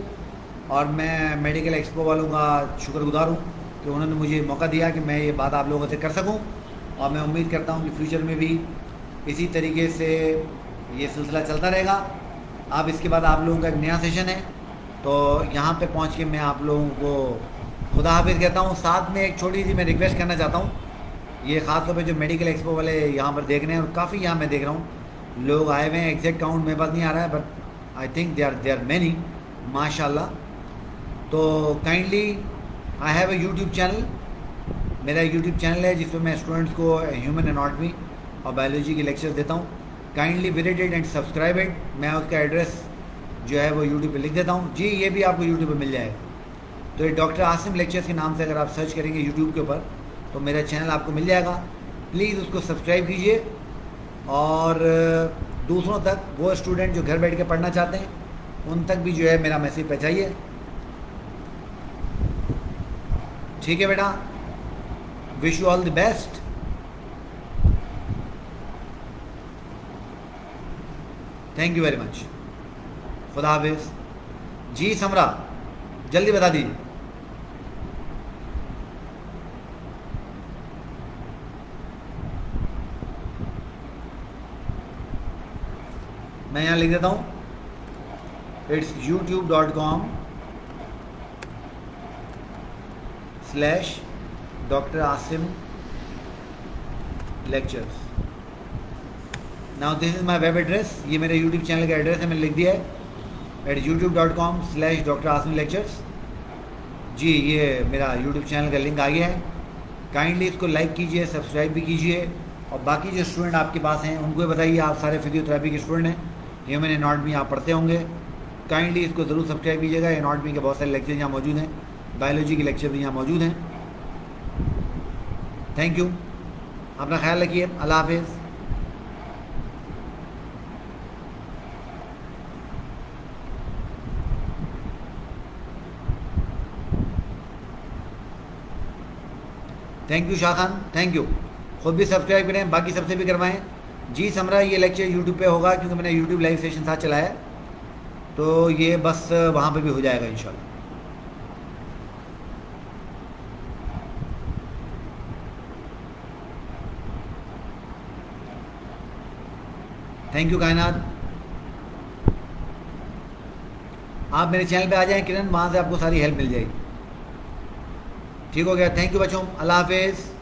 और मैं मेडिकल एक्सपो वालों का शुक्रगुजार हूँ कि उन्होंने मुझे मौका दिया कि मैं ये बात आप लोगों से कर सकूँ। और मैं उम्मीद करता हूँ कि फ्यूचर में भी इसी तरीके से ये सिलसिला चलता रहेगा। अब इसके बाद आप लोगों का एक नया सेशन है, तो यहाँ पे पहुँच के मैं आप लोगों को खुदा हाफिज़ कहता हूँ। साथ में एक छोटी सी मैं रिक्वेस्ट करना चाहता हूँ, ये ख़ास तौर पे जो मेडिकल एक्सपो वाले यहाँ पर देख रहे हैं, और काफ़ी यहाँ मैं देख रहा हूँ लोग आए हुए हैं। एग्जैक्ट काउंट मेरे पास नहीं आ रहा है, but I think they are many माशाल्लाह। तो kindly I have a YouTube channel. मेरा यूट्यूब चैनल है जिसमें मैं स्टूडेंट्स को ह्यूमन एनाटॉमी और बायोलॉजी के लेक्चर देता हूँ। Kindly visit it and subscribe it. मैं उसका एड्रेस जो है वो यूट्यूब पे लिख देता हूँ जी, ये भी आपको यूट्यूब पे मिल जाएगा। तो ये डॉक्टर आसिम लेक्चर्स के नाम से अगर आप सर्च करेंगे यूट्यूब के ऊपर तो मेरा चैनल आपको मिल जाएगा। प्लीज़ उसको सब्सक्राइब कीजिए और दूसरों तक, वो स्टूडेंट जो घर बैठ के पढ़ना चाहते हैं उन तक भी जो है मेरा मैसेज पहुँचाइए। ठीक है बेटा, wish you all the best. Thank you very much. खुदा हाफिज़। जी समरा, जल्दी बता दीजिए। मैं यहाँ लिख देता हूँ, it's youtube.com/Dr. Asim Lectures। Now this is my web address. ये मेरे यूट्यूब चैनल का एड्रेस है, मैंने लिख दिया है एट youtube.com/Dr. Asim Lectures। जी, ये मेरा यूट्यूब चैनल का लिंक आ गया है। काइंडली इसको लाइक कीजिए, सब्सक्राइब भी कीजिए। और बाकी जो स्टूडेंट आपके पास हैं उनको भी बताइए, आप सारे फिजियोथेरेपी के स्टूडेंट हैं, ह्यूमन एनाटॉमी आप पढ़ते होंगे। काइंडली इसको ज़रूर सब्सक्राइब कीजिएगा। एनाटॉमी के बहुत सारे लेक्चर यहाँ मौजूद हैं, बायोलॉजी के लेक्चर भी यहाँ मौजूद हैं। थैंक यू, अपना ख्याल रखिए। अल्लाह हाफिज़। Thank you Shah Khan, thank you. खुद भी सब्सक्राइब करें, बाकी सबसे भी करवाएं। जी समरा, ये लेक्चर यूट्यूब पे होगा क्योंकि मैंने यूट्यूब लाइव सेशन साथ चलाया है, तो ये बस वहाँ पे भी हो जाएगा इंशाल्लाह। थैंक यू कायनात। आप मेरे चैनल पे आ जाएं किरण, वहाँ से आपको सारी हेल्प मिल जाएगी। ठीक हो गया, थैंक यू बच्चों, अल्लाह हाफिज़।